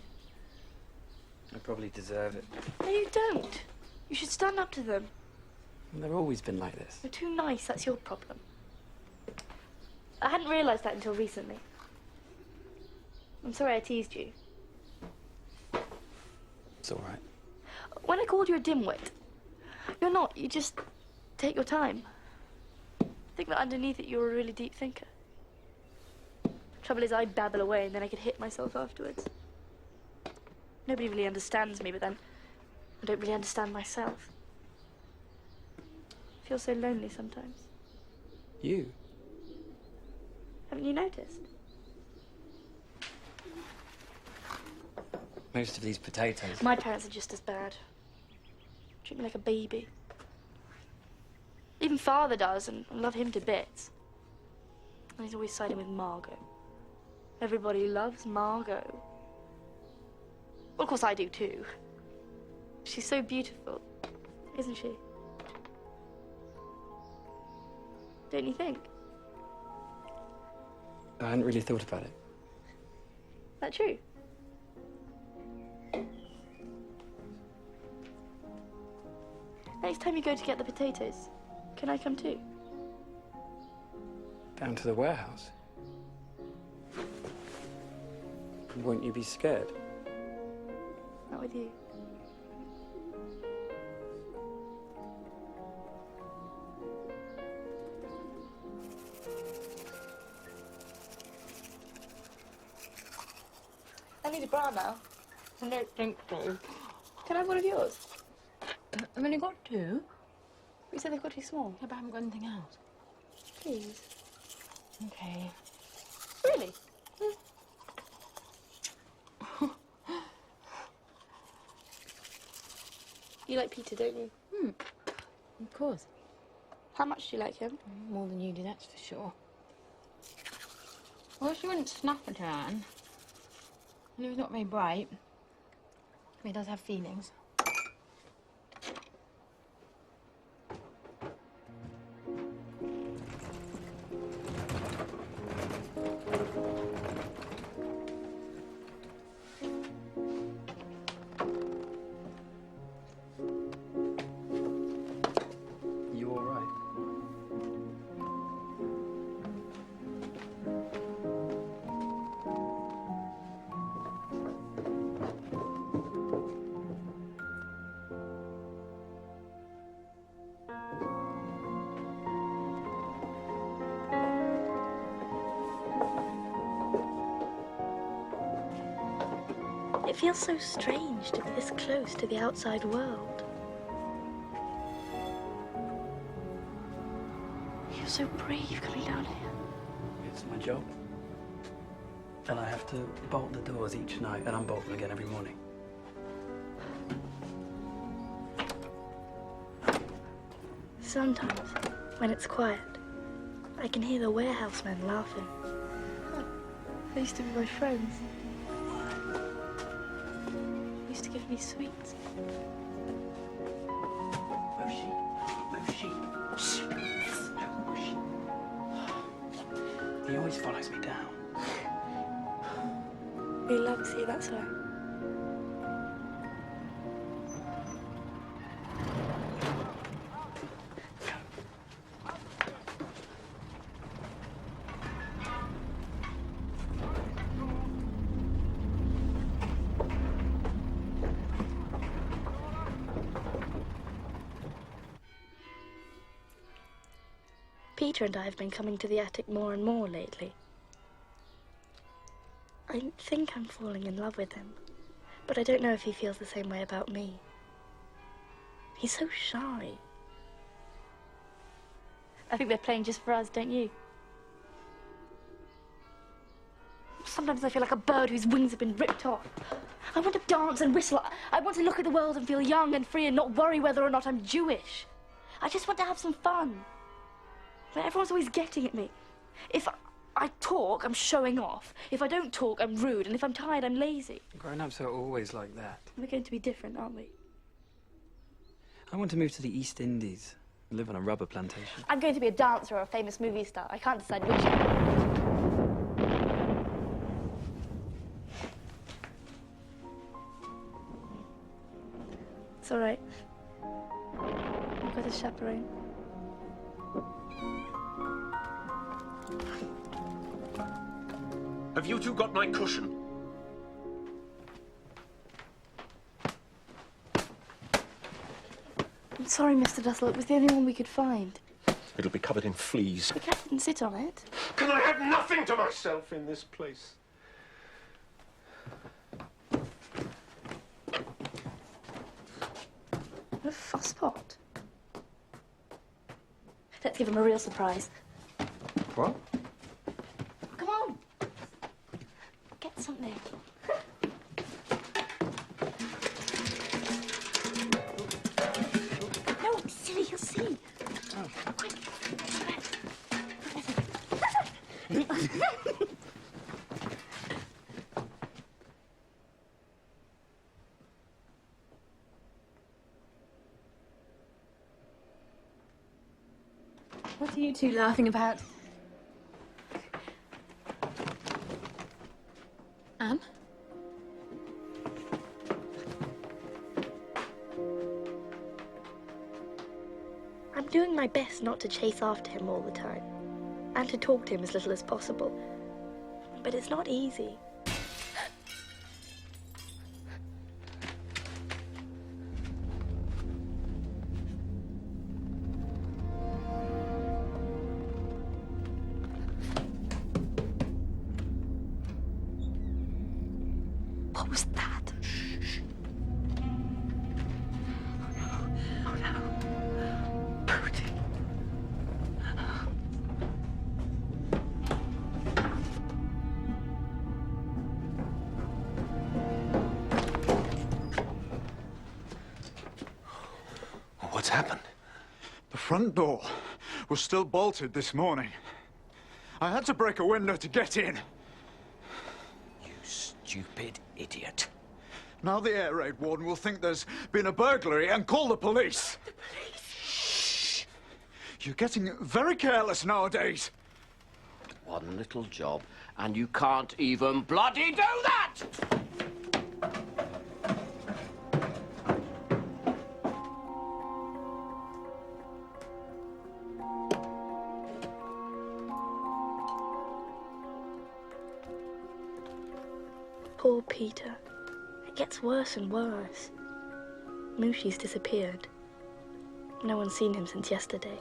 I probably deserve it. No, you don't. You should stand up to them. They've always been like this. You're too nice, that's your problem. I hadn't realised that until recently. I'm sorry I teased you. It's all right. When I called you a dimwit, you're not. You just take your time. Think that underneath it you're a really deep thinker. Trouble is I babble away and then I could hit myself afterwards. Nobody really understands me, but then I don't really understand myself. I feel so lonely sometimes. You? Haven't you noticed? Most of these potatoes. My parents are just as bad. Treat me like a baby. Even Father does, and I love him to bits. And he's always siding with Margot. Everybody loves Margot. Well, of course I do too. She's so beautiful, isn't she? Don't you think? I hadn't really thought about it. That true? Next time you go to get the potatoes, can I come too? Down to the warehouse? Won't you be scared? Not with you. I need a bra now. I don't think so. Can I have one of yours? I've only got two. You said they've got too small. Yeah, but I haven't got anything else. Please. Okay. Really? You like Peter, don't you? Of course. How much do you like him? More than you do, that's for sure. Well, she wouldn't snap at Anne. And he was not very bright. He does have feelings. You all right? It feels so strange to be this close to the outside world. You're so brave coming down here. It's my job. And I have to bolt the doors each night and unbolt them again every morning. Sometimes, when it's quiet, I can hear the warehousemen laughing. They used to be my friends. They used to give me sweets. Moshi, Moshi, shh. Moshi. He always follows me down. He loves you, that's why. Peter and I have been coming to the attic more and more lately. I think I'm falling in love with him, but I don't know if he feels the same way about me. He's so shy. I think they're playing just for us, don't you? Sometimes I feel like a bird whose wings have been ripped off. I want to dance and whistle. I want to look at the world and feel young and free and not worry whether or not I'm Jewish. I just want to have some fun. But everyone's always getting at me. If I talk, I'm showing off. If I don't talk, I'm rude. And if I'm tired, I'm lazy. Grown-ups are always like that. We're going to be different, aren't we? I want to move to the East Indies, live on a rubber plantation. I'm going to be a dancer or a famous movie star. I can't decide which yet. It's all right. I've got a chaperone. Have you two got my cushion? I'm sorry, Mr. Dussel. It was the only one we could find. It'll be covered in fleas. The cat didn't sit on it. Can I have nothing to myself in this place? What a fusspot. Let's give him a real surprise. What? Come on. Get something. No, silly, you'll see. Oh. Quick. What are you two laughing about? Anne? I'm doing my best not to chase after him all the time, and to talk to him as little as possible. But it's not easy. What was that? Shh. Oh no. Booty. What's happened? The front door was still bolted this morning. I had to break a window to get in. You stupid idiot. Now the air raid warden will think there's been a burglary and call the police. The police? Shh. You're getting very careless nowadays. One little job, and you can't even bloody do that! Poor Peter. It gets worse and worse. Mooshi's disappeared. No one's seen him since yesterday.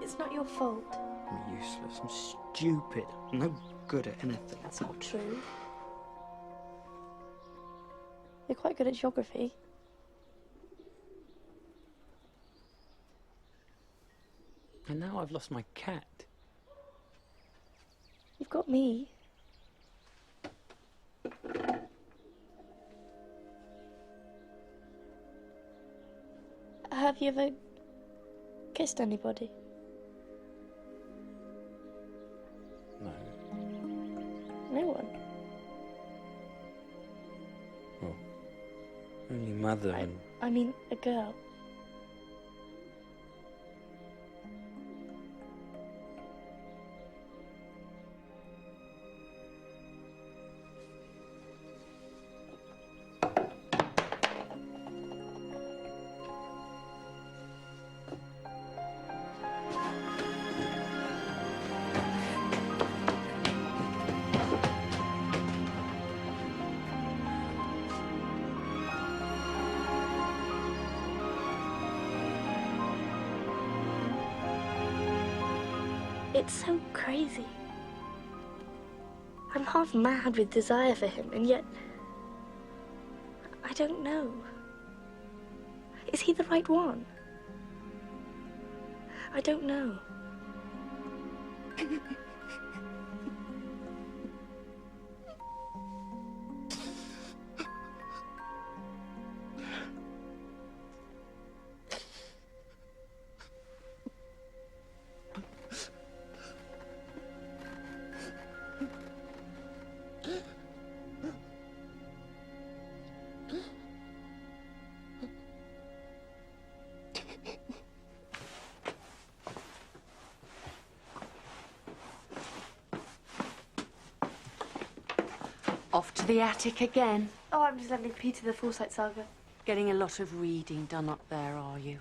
It's not your fault. I'm useless. I'm stupid. I'm no good at anything. That's not true. You're quite good at geography. And now I've lost my cat. You've got me. Have you ever kissed anybody? No. No one? Well, only Mother and... I mean, a girl. It's so crazy. I'm half mad with desire for him, and yet I don't know. Is he the right one? I don't know. Off to the attic again. Oh, I'm just lending Peter the Forsyte Saga. Getting a lot of reading done up there, are you?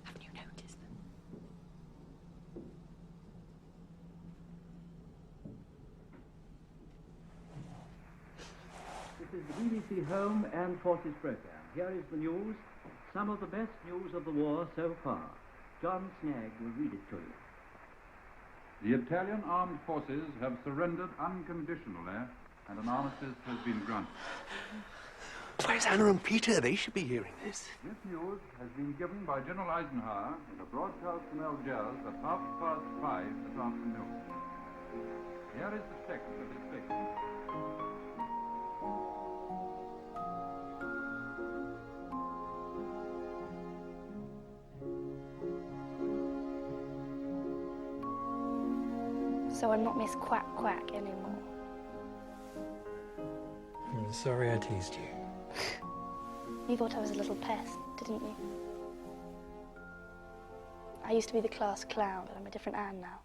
Haven't you noticed them? This is the BBC Home and Forces programme. Here is the news. Some of the best news of the war so far. John Snagg will read it to you. The Italian armed forces have surrendered unconditionally, and an armistice has been granted. Where's Anna and Peter? They should be hearing this. This news has been given by General Eisenhower in a broadcast from Algiers at 5:30 this afternoon. Here is the text of his statement. So I'm not Miss Quack Quack anymore. I'm sorry I teased you. You thought I was a little pest, didn't you? I used to be the class clown, but I'm a different Anne now.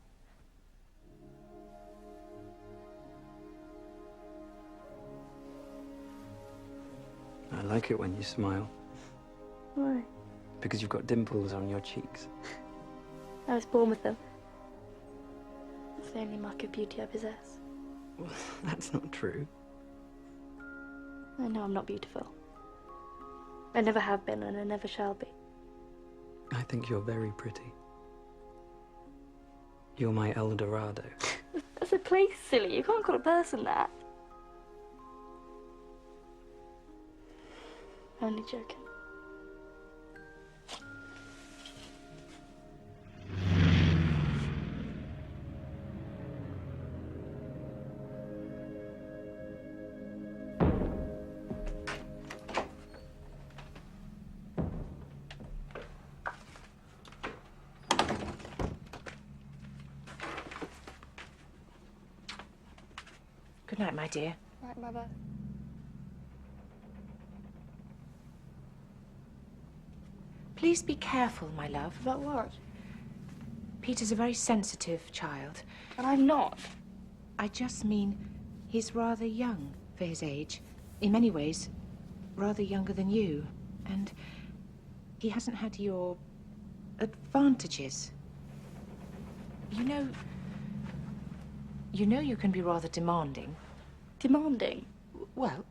like it when you smile. Why? Because you've got dimples on your cheeks. I was born with them. It's the only mark of beauty I possess. Well, that's not true. I know I'm not beautiful. I never have been, and I never shall be. I think you're very pretty. You're my El Dorado. That's a place, silly. You can't call a person that. Only joking. Good night, my dear. Right, Mother. Please be careful, my love. About what? Peter's a very sensitive child. And I'm not. I just mean he's rather young for his age. In many ways, rather younger than you. And he hasn't had your advantages. You know you can be rather demanding. Demanding? Well,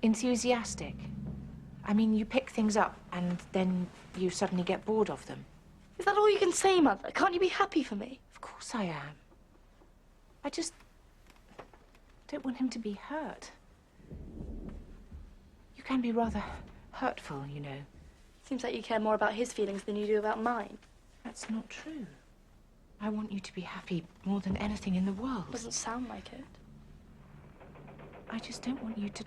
enthusiastic. I mean, you pick things up and then you suddenly get bored of them. Is that all you can say, Mother? Can't you be happy for me? Of course I am. I just don't want him to be hurt. You can be rather hurtful, you know. Seems like you care more about his feelings than you do about mine. That's not true. I want you to be happy more than anything in the world. Doesn't sound like it. I just don't want you to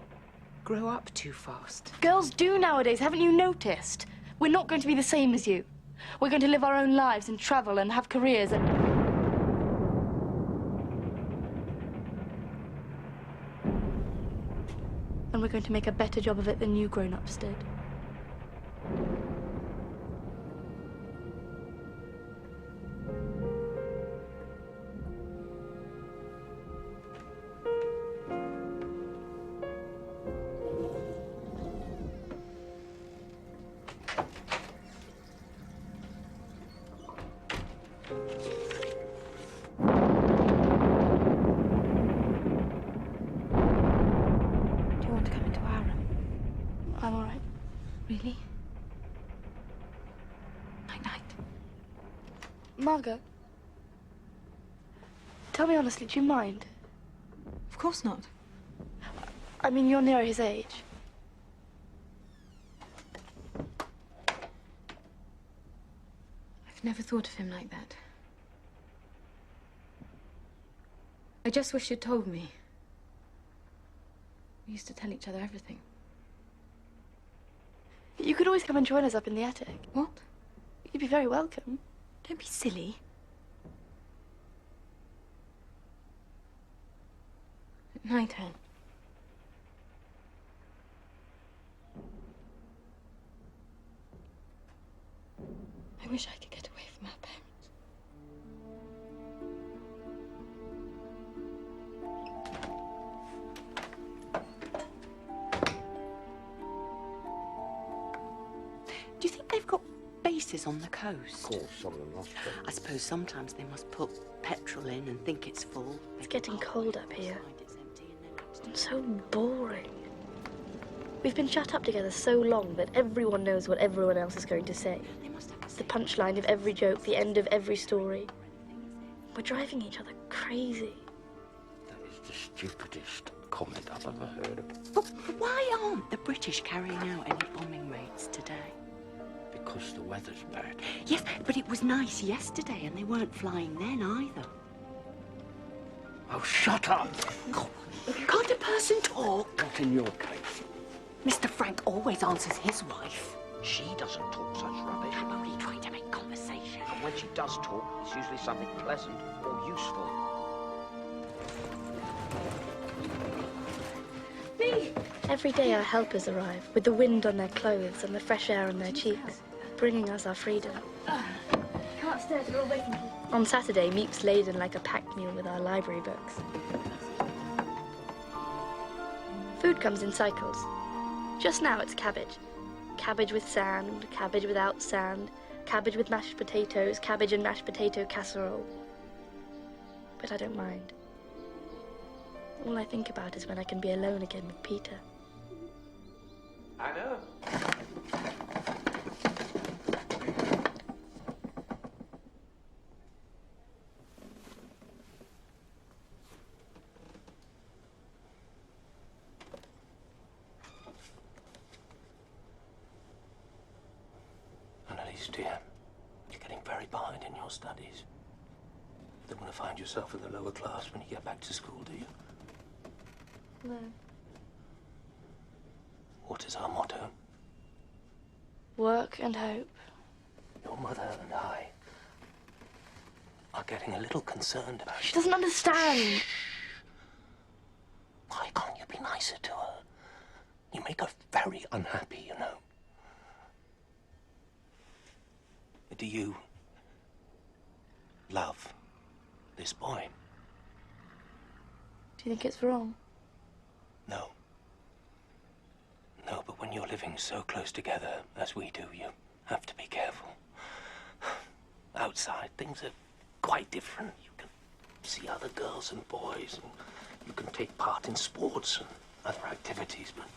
grow up too fast. Girls do nowadays, haven't you noticed? We're not going to be the same as you. We're going to live our own lives and travel and have careers and... And we're going to make a better job of it than you grown-ups did. I'm all right. Really? Night-night. Margot, tell me honestly, do you mind? Of course not. I mean, you're near his age. I've never thought of him like that. I just wish you'd told me. We used to tell each other everything. You could always come and join us up in the attic. What? You'd be very welcome. Don't be silly. Night, Anne. I wish I could get away from our parents. Do you think they've got bases on the coast? Of course, some of them must be. I suppose sometimes they must put petrol in and think it's full. It's getting cold up here. It's so boring. We've been shut up together so long that everyone knows what everyone else is going to say. It's the punchline of every joke, the end of every story. We're driving each other crazy. That is the stupidest comment I've ever heard. But why aren't the British carrying out any bombing raids today? Because the weather's bad. Yes, but it was nice yesterday and they weren't flying then either. Oh, shut up! Can't a person talk? Not in your case. Mr. Frank always answers his wife. She doesn't talk such rubbish. I'm only trying to make conversation. And when she does talk, it's usually something pleasant or useful. Me! Every day our helpers arrive, with the wind on their clothes and the fresh air on their cheeks, bringing us our freedom. Come upstairs, we're all waiting for you. On Saturday, Meep's laden like a packed mule with our library books. Food comes in cycles. Just now it's cabbage. Cabbage with sand, cabbage without sand, cabbage with mashed potatoes, cabbage and mashed potato casserole. But I don't mind. All I think about is when I can be alone again with Peter. I know. Annalise, dear, you're getting very behind in your studies. You don't want to find yourself in the lower class when you get back to school, do you? No. What is our motto? Work and hope. Your mother and I are getting a little concerned about She doesn't understand. Why can't you be nicer to her? You make her very unhappy, you know. Do you love this boy? Do you think it's wrong? No. No, but when you're living so close together as we do, you have to be careful. Outside, things are quite different. You can see other girls and boys, and you can take part in sports and other activities, but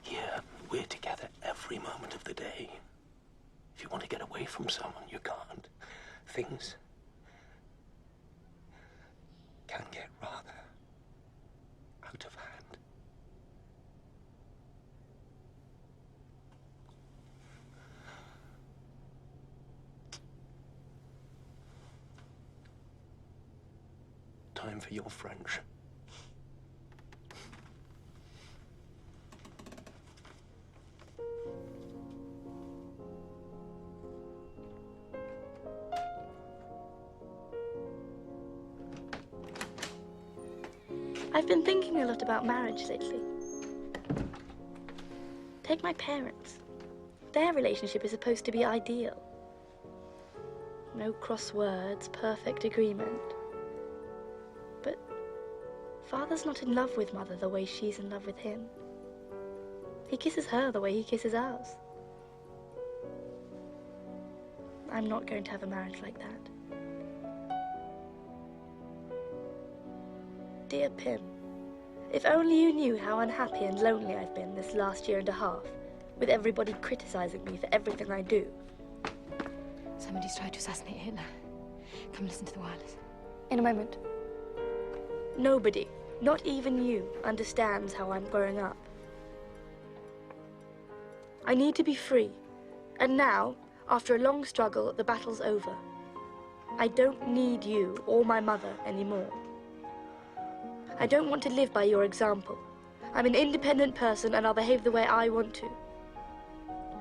here, we're together every moment of the day. If you want to get away from someone, you can't. Things can get rather out of hand. Time for your French. I've been thinking a lot about marriage lately. Take my parents. Their relationship is supposed to be ideal. No cross words, perfect agreement. But Father's not in love with Mother the way she's in love with him. He kisses her the way he kisses ours. I'm not going to have a marriage like that. Dear Pim, if only you knew how unhappy and lonely I've been this last year and a half, with everybody criticizing me for everything I do. Somebody's tried to assassinate Hitler. Come listen to the wireless. In a moment. Nobody, not even you, understands how I'm growing up. I need to be free. And now, after a long struggle, the battle's over. I don't need you or my mother anymore. I don't want to live by your example. I'm an independent person and I'll behave the way I want to.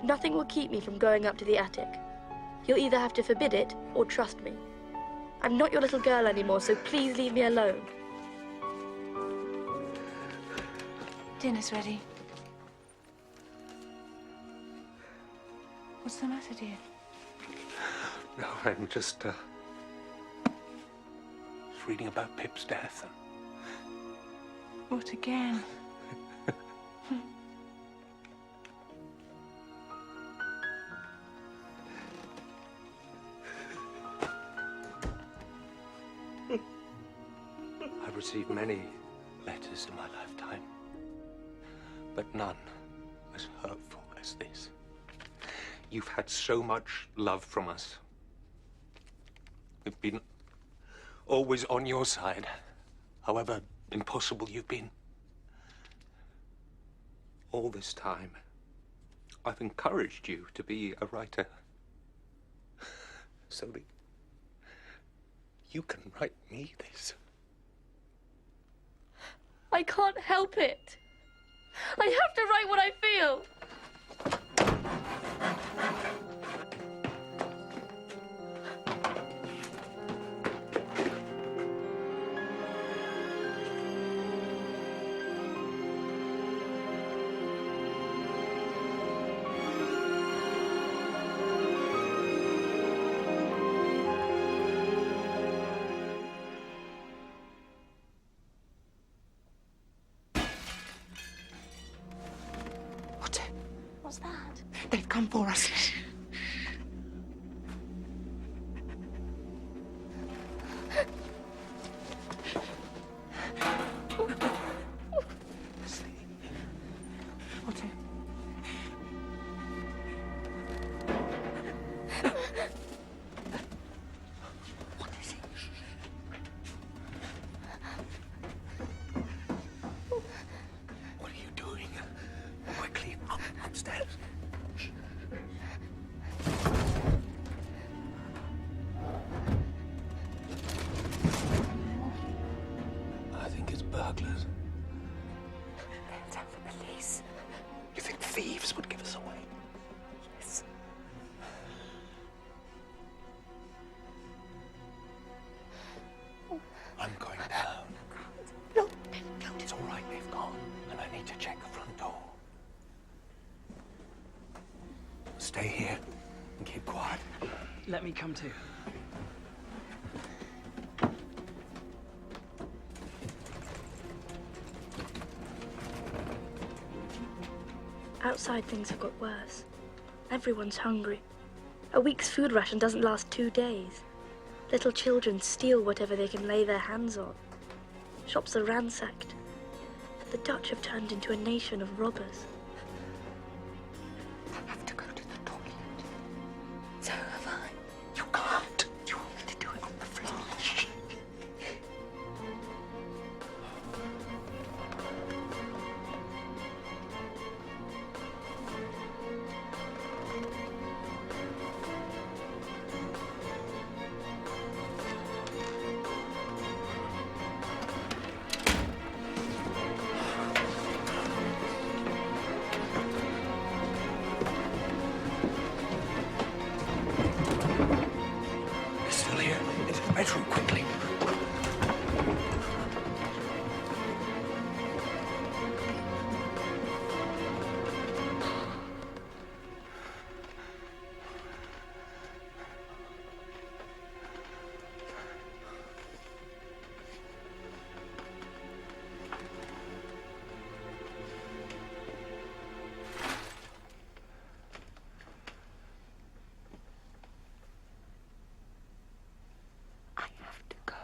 Nothing will keep me from going up to the attic. You'll either have to forbid it or trust me. I'm not your little girl anymore, so please leave me alone. Dinner's ready. What's the matter, dear? No, I'm just reading about Pip's death. What again? I've received many letters in my lifetime, but none as hurtful as this. You've had so much love from us. We've been always on your side, however impossible you've been. All this time, I've encouraged you to be a writer, so that you can write me this. I can't help it. I have to write what I feel. They've come for us. What's it? What is it? What are you doing? Quickly, upstairs. I think it's burglars. They'll tell the police. You think thieves would give us away? Yes. I'm going down. No. It's all right, they've gone. And I need to check the front door. Stay here and keep quiet. Let me come too. Outside things have got worse. Everyone's hungry. A week's food ration doesn't last 2 days. Little children steal whatever they can lay their hands on. Shops are ransacked. The Dutch have turned into a nation of robbers. I have to go to the toilet. So have I. You can't. You want me to do it on the fridge? They're still here. Into the bedroom, quickly. I have to go.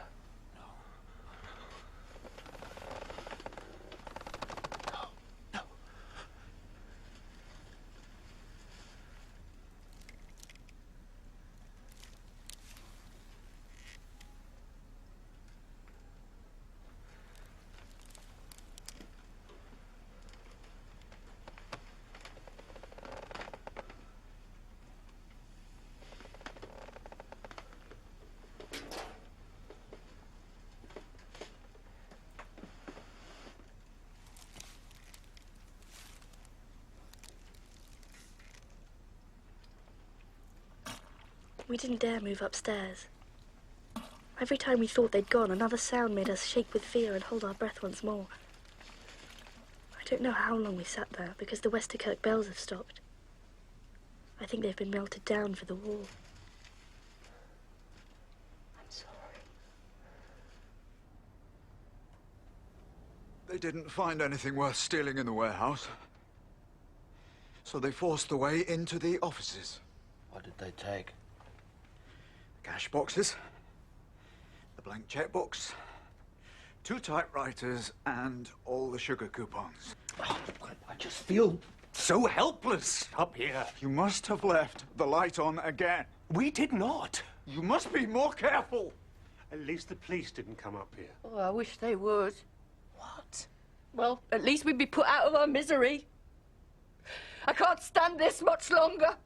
We didn't dare move upstairs. Every time we thought they'd gone, another sound made us shake with fear and hold our breath once more. I don't know how long we sat there, because the Westerkirk bells have stopped. I think they've been melted down for the war. I'm sorry. They didn't find anything worth stealing in the warehouse. So they forced their way into the offices. What did they take? Cash boxes, the blank checkbooks, 2 typewriters, and all the sugar coupons. Oh, I just feel so helpless up here. You must have left the light on again. We did not. You must be more careful. At least the police didn't come up here. Oh, I wish they would. What? Well, at least we'd be put out of our misery. I can't stand this much longer.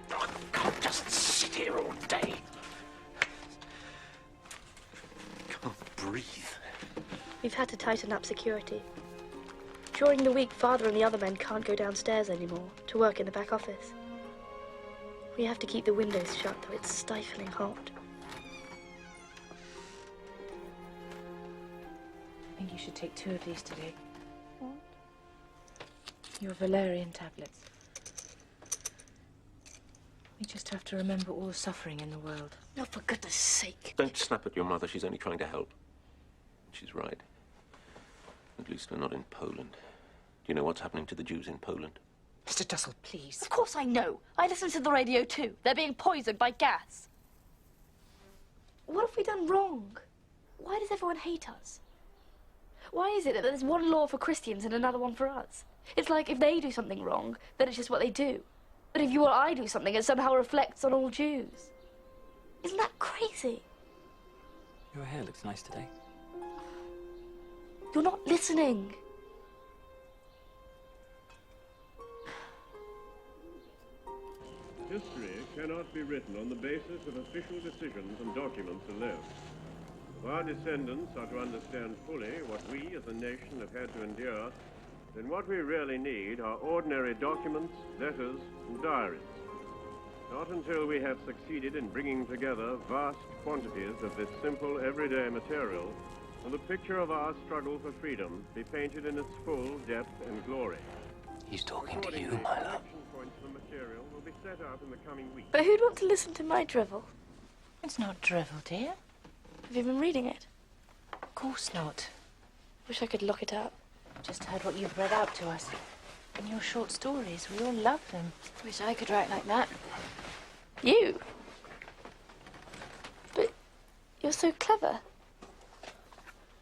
I can't just sit here all day. Can't breathe. We've had to tighten up security. During the week, Father and the other men can't go downstairs anymore to work in the back office. We have to keep the windows shut, though it's stifling hot. I think you should take 2 of these today. Your valerian tablets. We just have to remember all the suffering in the world. No, for goodness sake. Don't snap at your mother. She's only trying to help. She's right. At least we're not in Poland. Do you know what's happening to the Jews in Poland? Mr. Dussel, please. Of course I know. I listen to the radio too. They're being poisoned by gas. What have we done wrong? Why does everyone hate us? Why is it that there's one law for Christians and another one for us? It's like if they do something wrong, then it's just what they do. But if you or I do something, it somehow reflects on all Jews. Isn't that crazy? Your hair looks nice today. You're not listening. History cannot be written on the basis of official decisions and documents alone. If our descendants are to understand fully what we as a nation have had to endure, then what we really need are ordinary documents, letters, and diaries. Not until we have succeeded in bringing together vast quantities of this simple, everyday material will the picture of our struggle for freedom be painted in its full depth and glory. He's talking to you, my love. Points of the material will be set out in the coming weeks. But who'd want to listen to my drivel? It's not drivel, dear. Have you been reading it? Of course not. Wish I could lock it up. Just heard what you've read out to us. And your short stories, we all love them. Wish I could write like that. You? But you're so clever.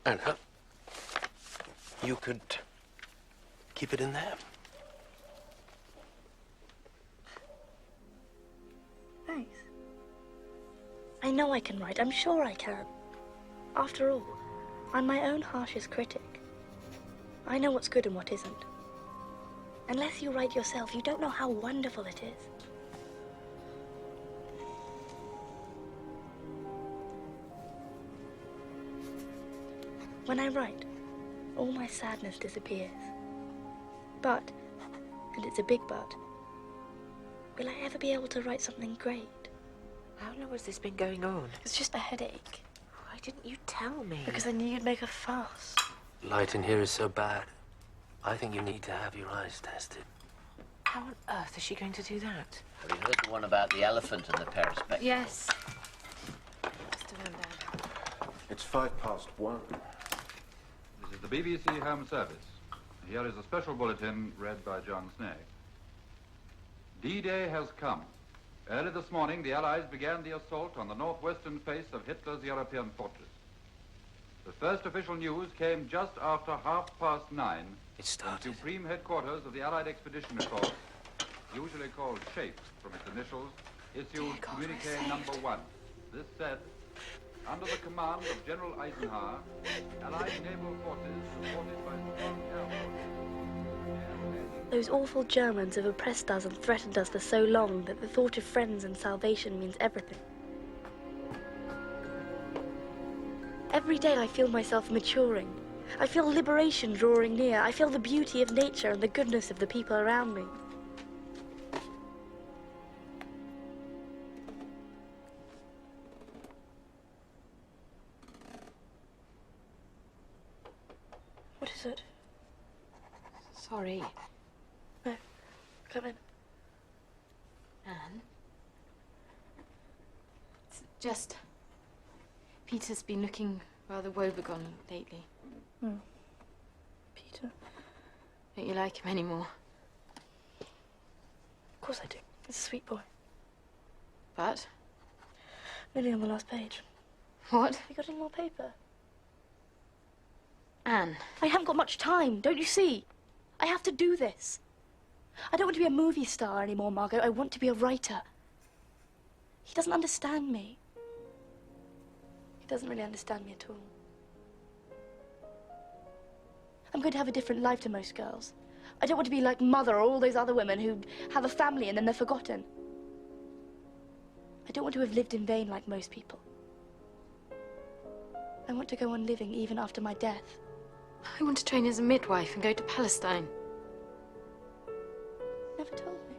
Anna, you could keep it in there. Thanks. I know I can write. I'm sure I can. After all, I'm my own harshest critic. I know what's good and what isn't. Unless you write yourself, you don't know how wonderful it is. When I write, all my sadness disappears. But, and it's a big but, will I ever be able to write something great? How long has this been going on? It's just a headache. Why didn't you tell me? Because I knew you'd make a fuss. Light in here is so bad. I think you need to have your eyes tested. How on earth is she going to do that? Have you heard the one about the elephant and the pair of spectacles? Yes. Mr. Van Dam. It's 1:05. This is the BBC Home Service. Here is a special bulletin read by John Snag. D-Day has come. Early this morning, the Allies began the assault on the northwestern face of Hitler's European fortress. The first official news came just after 9:30. It started. The Supreme Headquarters of the Allied Expeditionary Force, usually called SHAPE from its initials, issued communique number 1. This said, under the command of General Eisenhower, Allied naval forces supported by strong air forces. Those awful Germans have oppressed us and threatened us for so long that the thought of friends and salvation means everything. Every day I feel myself maturing. I feel liberation drawing near. I feel the beauty of nature and the goodness of the people around me. What is it? Sorry. No, come in. Anne? It's just... Peter's been looking rather woebegone lately. Hmm. Peter? Don't you like him anymore? Of course I do. He's a sweet boy. But? Nearly on the last page. What? Have you got any more paper? Anne. I haven't got much time, don't you see? I have to do this. I don't want to be a movie star anymore, Margot. I want to be a writer. He doesn't understand me. He doesn't really understand me at all. I'm going to have a different life to most girls. I don't want to be like Mother or all those other women who have a family and then they're forgotten. I don't want to have lived in vain like most people. I want to go on living even after my death. I want to train as a midwife and go to Palestine. Never told me.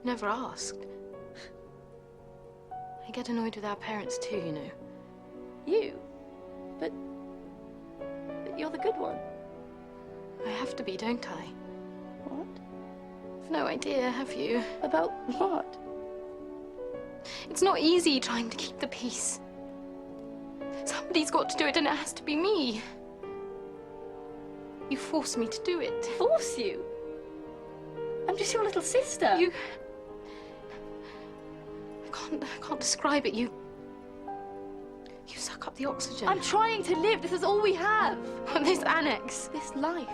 Never asked. I get annoyed with our parents too, you know. You? But you're the good one. I have to be, don't I? What? You've no idea, have you? About what? It's not easy trying to keep the peace. Somebody's got to do it, and it has to be me. You force me to do it. Force you? I'm just your little sister. You... I can't describe it. You suck up the oxygen. I'm trying to live. This is all we have. This annex. This life.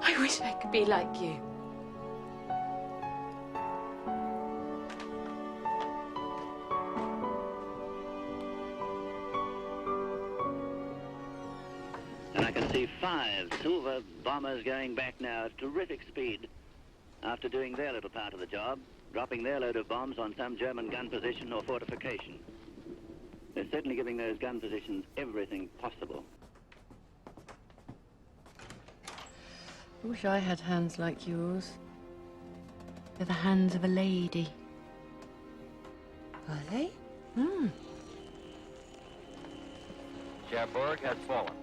I wish I could be like you. And I can see 5 silver bombers going back now at terrific speed after doing their little part of the job, dropping their load of bombs on some German gun position or fortification. They're certainly giving those gun positions everything possible. I wish I had hands like yours. They're the hands of a lady. Are they? Hmm. Cherbourg has fallen.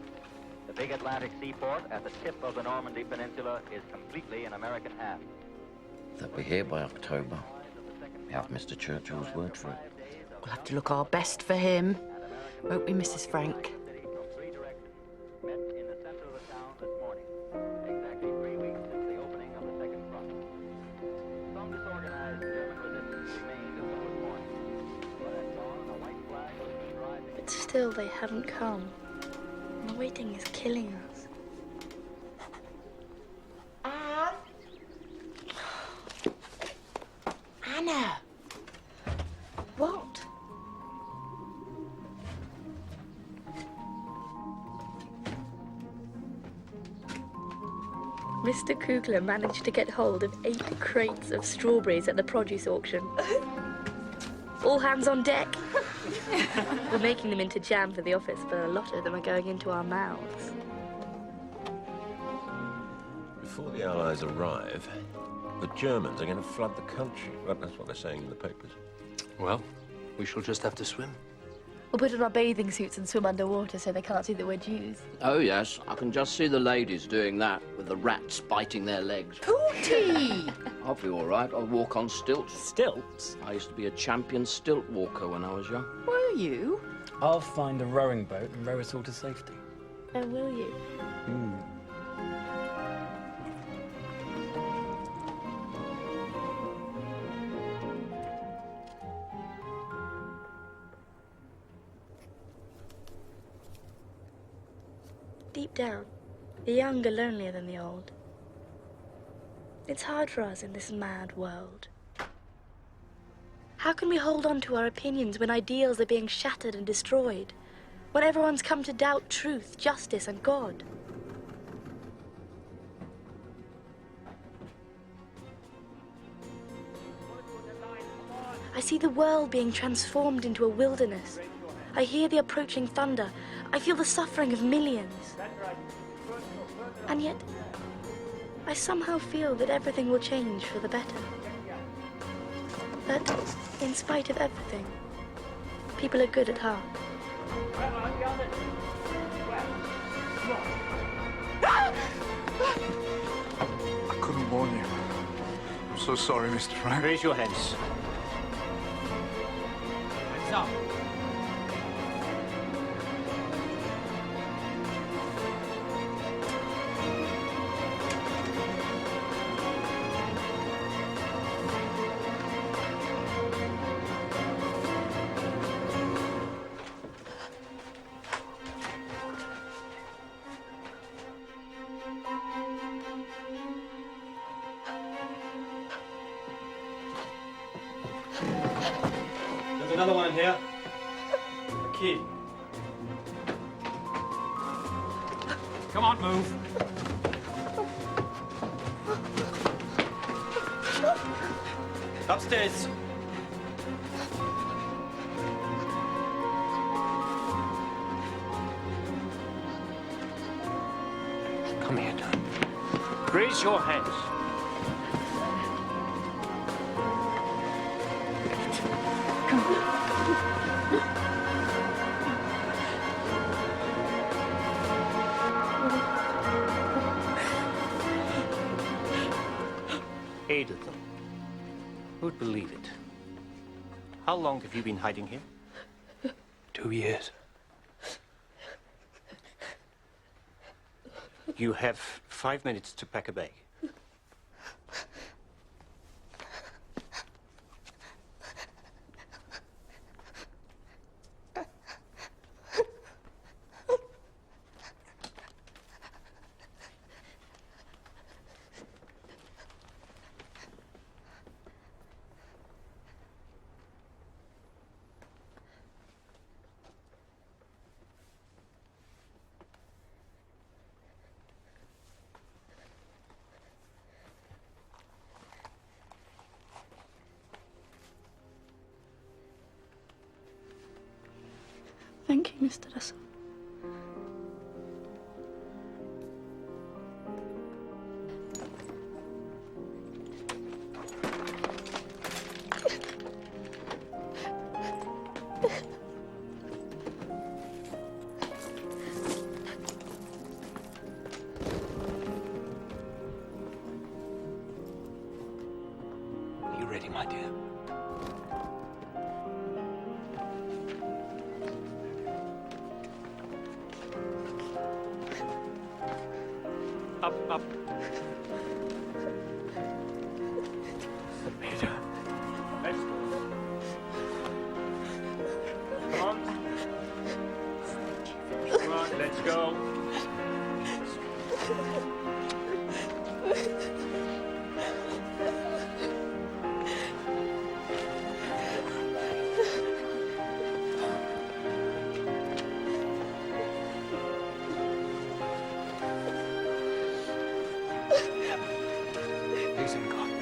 The big Atlantic seaport at the tip of the Normandy Peninsula is completely in American hands. They'll be here by October. We have Mr. Churchill's word for it. We'll have to look our best for him, won't we, Mrs. Frank? Met in the center of the town this morning, exactly 3 weeks since the opening of the second front. Some disorganized German resistance remained until this morning, but at dawn a white flag was seen rising. But still, they haven't come. The waiting is killing us. Anna! What? Mr. Kugler managed to get hold of 8 crates of strawberries at the produce auction. All hands on deck. We're making them into jam for the office, but a lot of them are going into our mouths. Before the Allies arrive, the Germans are going to flood the country. Well, that's what they're saying in the papers. Well, we shall just have to swim. We'll put on our bathing suits and swim underwater so they can't see that we're Jews. Oh, yes. I can just see the ladies doing that with the rats biting their legs. Pootie! I'll be all right. I'll walk on stilts. Stilts? I used to be a champion stilt walker when I was young. Were you? I'll find a rowing boat and row us all to safety. Oh, will you? Deep down, the young are lonelier than the old. It's hard for us in this mad world. How can we hold on to our opinions when ideals are being shattered and destroyed? When everyone's come to doubt truth, justice, and God? I see the world being transformed into a wilderness. I hear the approaching thunder. I feel the suffering of millions. And yet, I somehow feel that everything will change for the better. That, in spite of everything, people are good at heart. I couldn't warn you. I'm so sorry, Mr. Frank. Raise your hands. Hands up. There's another one in here. A kid. Come on, move. Upstairs. Come here, John. Raise your hands. Come on. would believe it. How long have you been hiding here? 2 years. You have 5 minutes to pack a bag. Thank you, Mr. Russell. Are you ready, my dear? Up, up. Peter. Let's go. Come on. Come on, let's go. Please in God.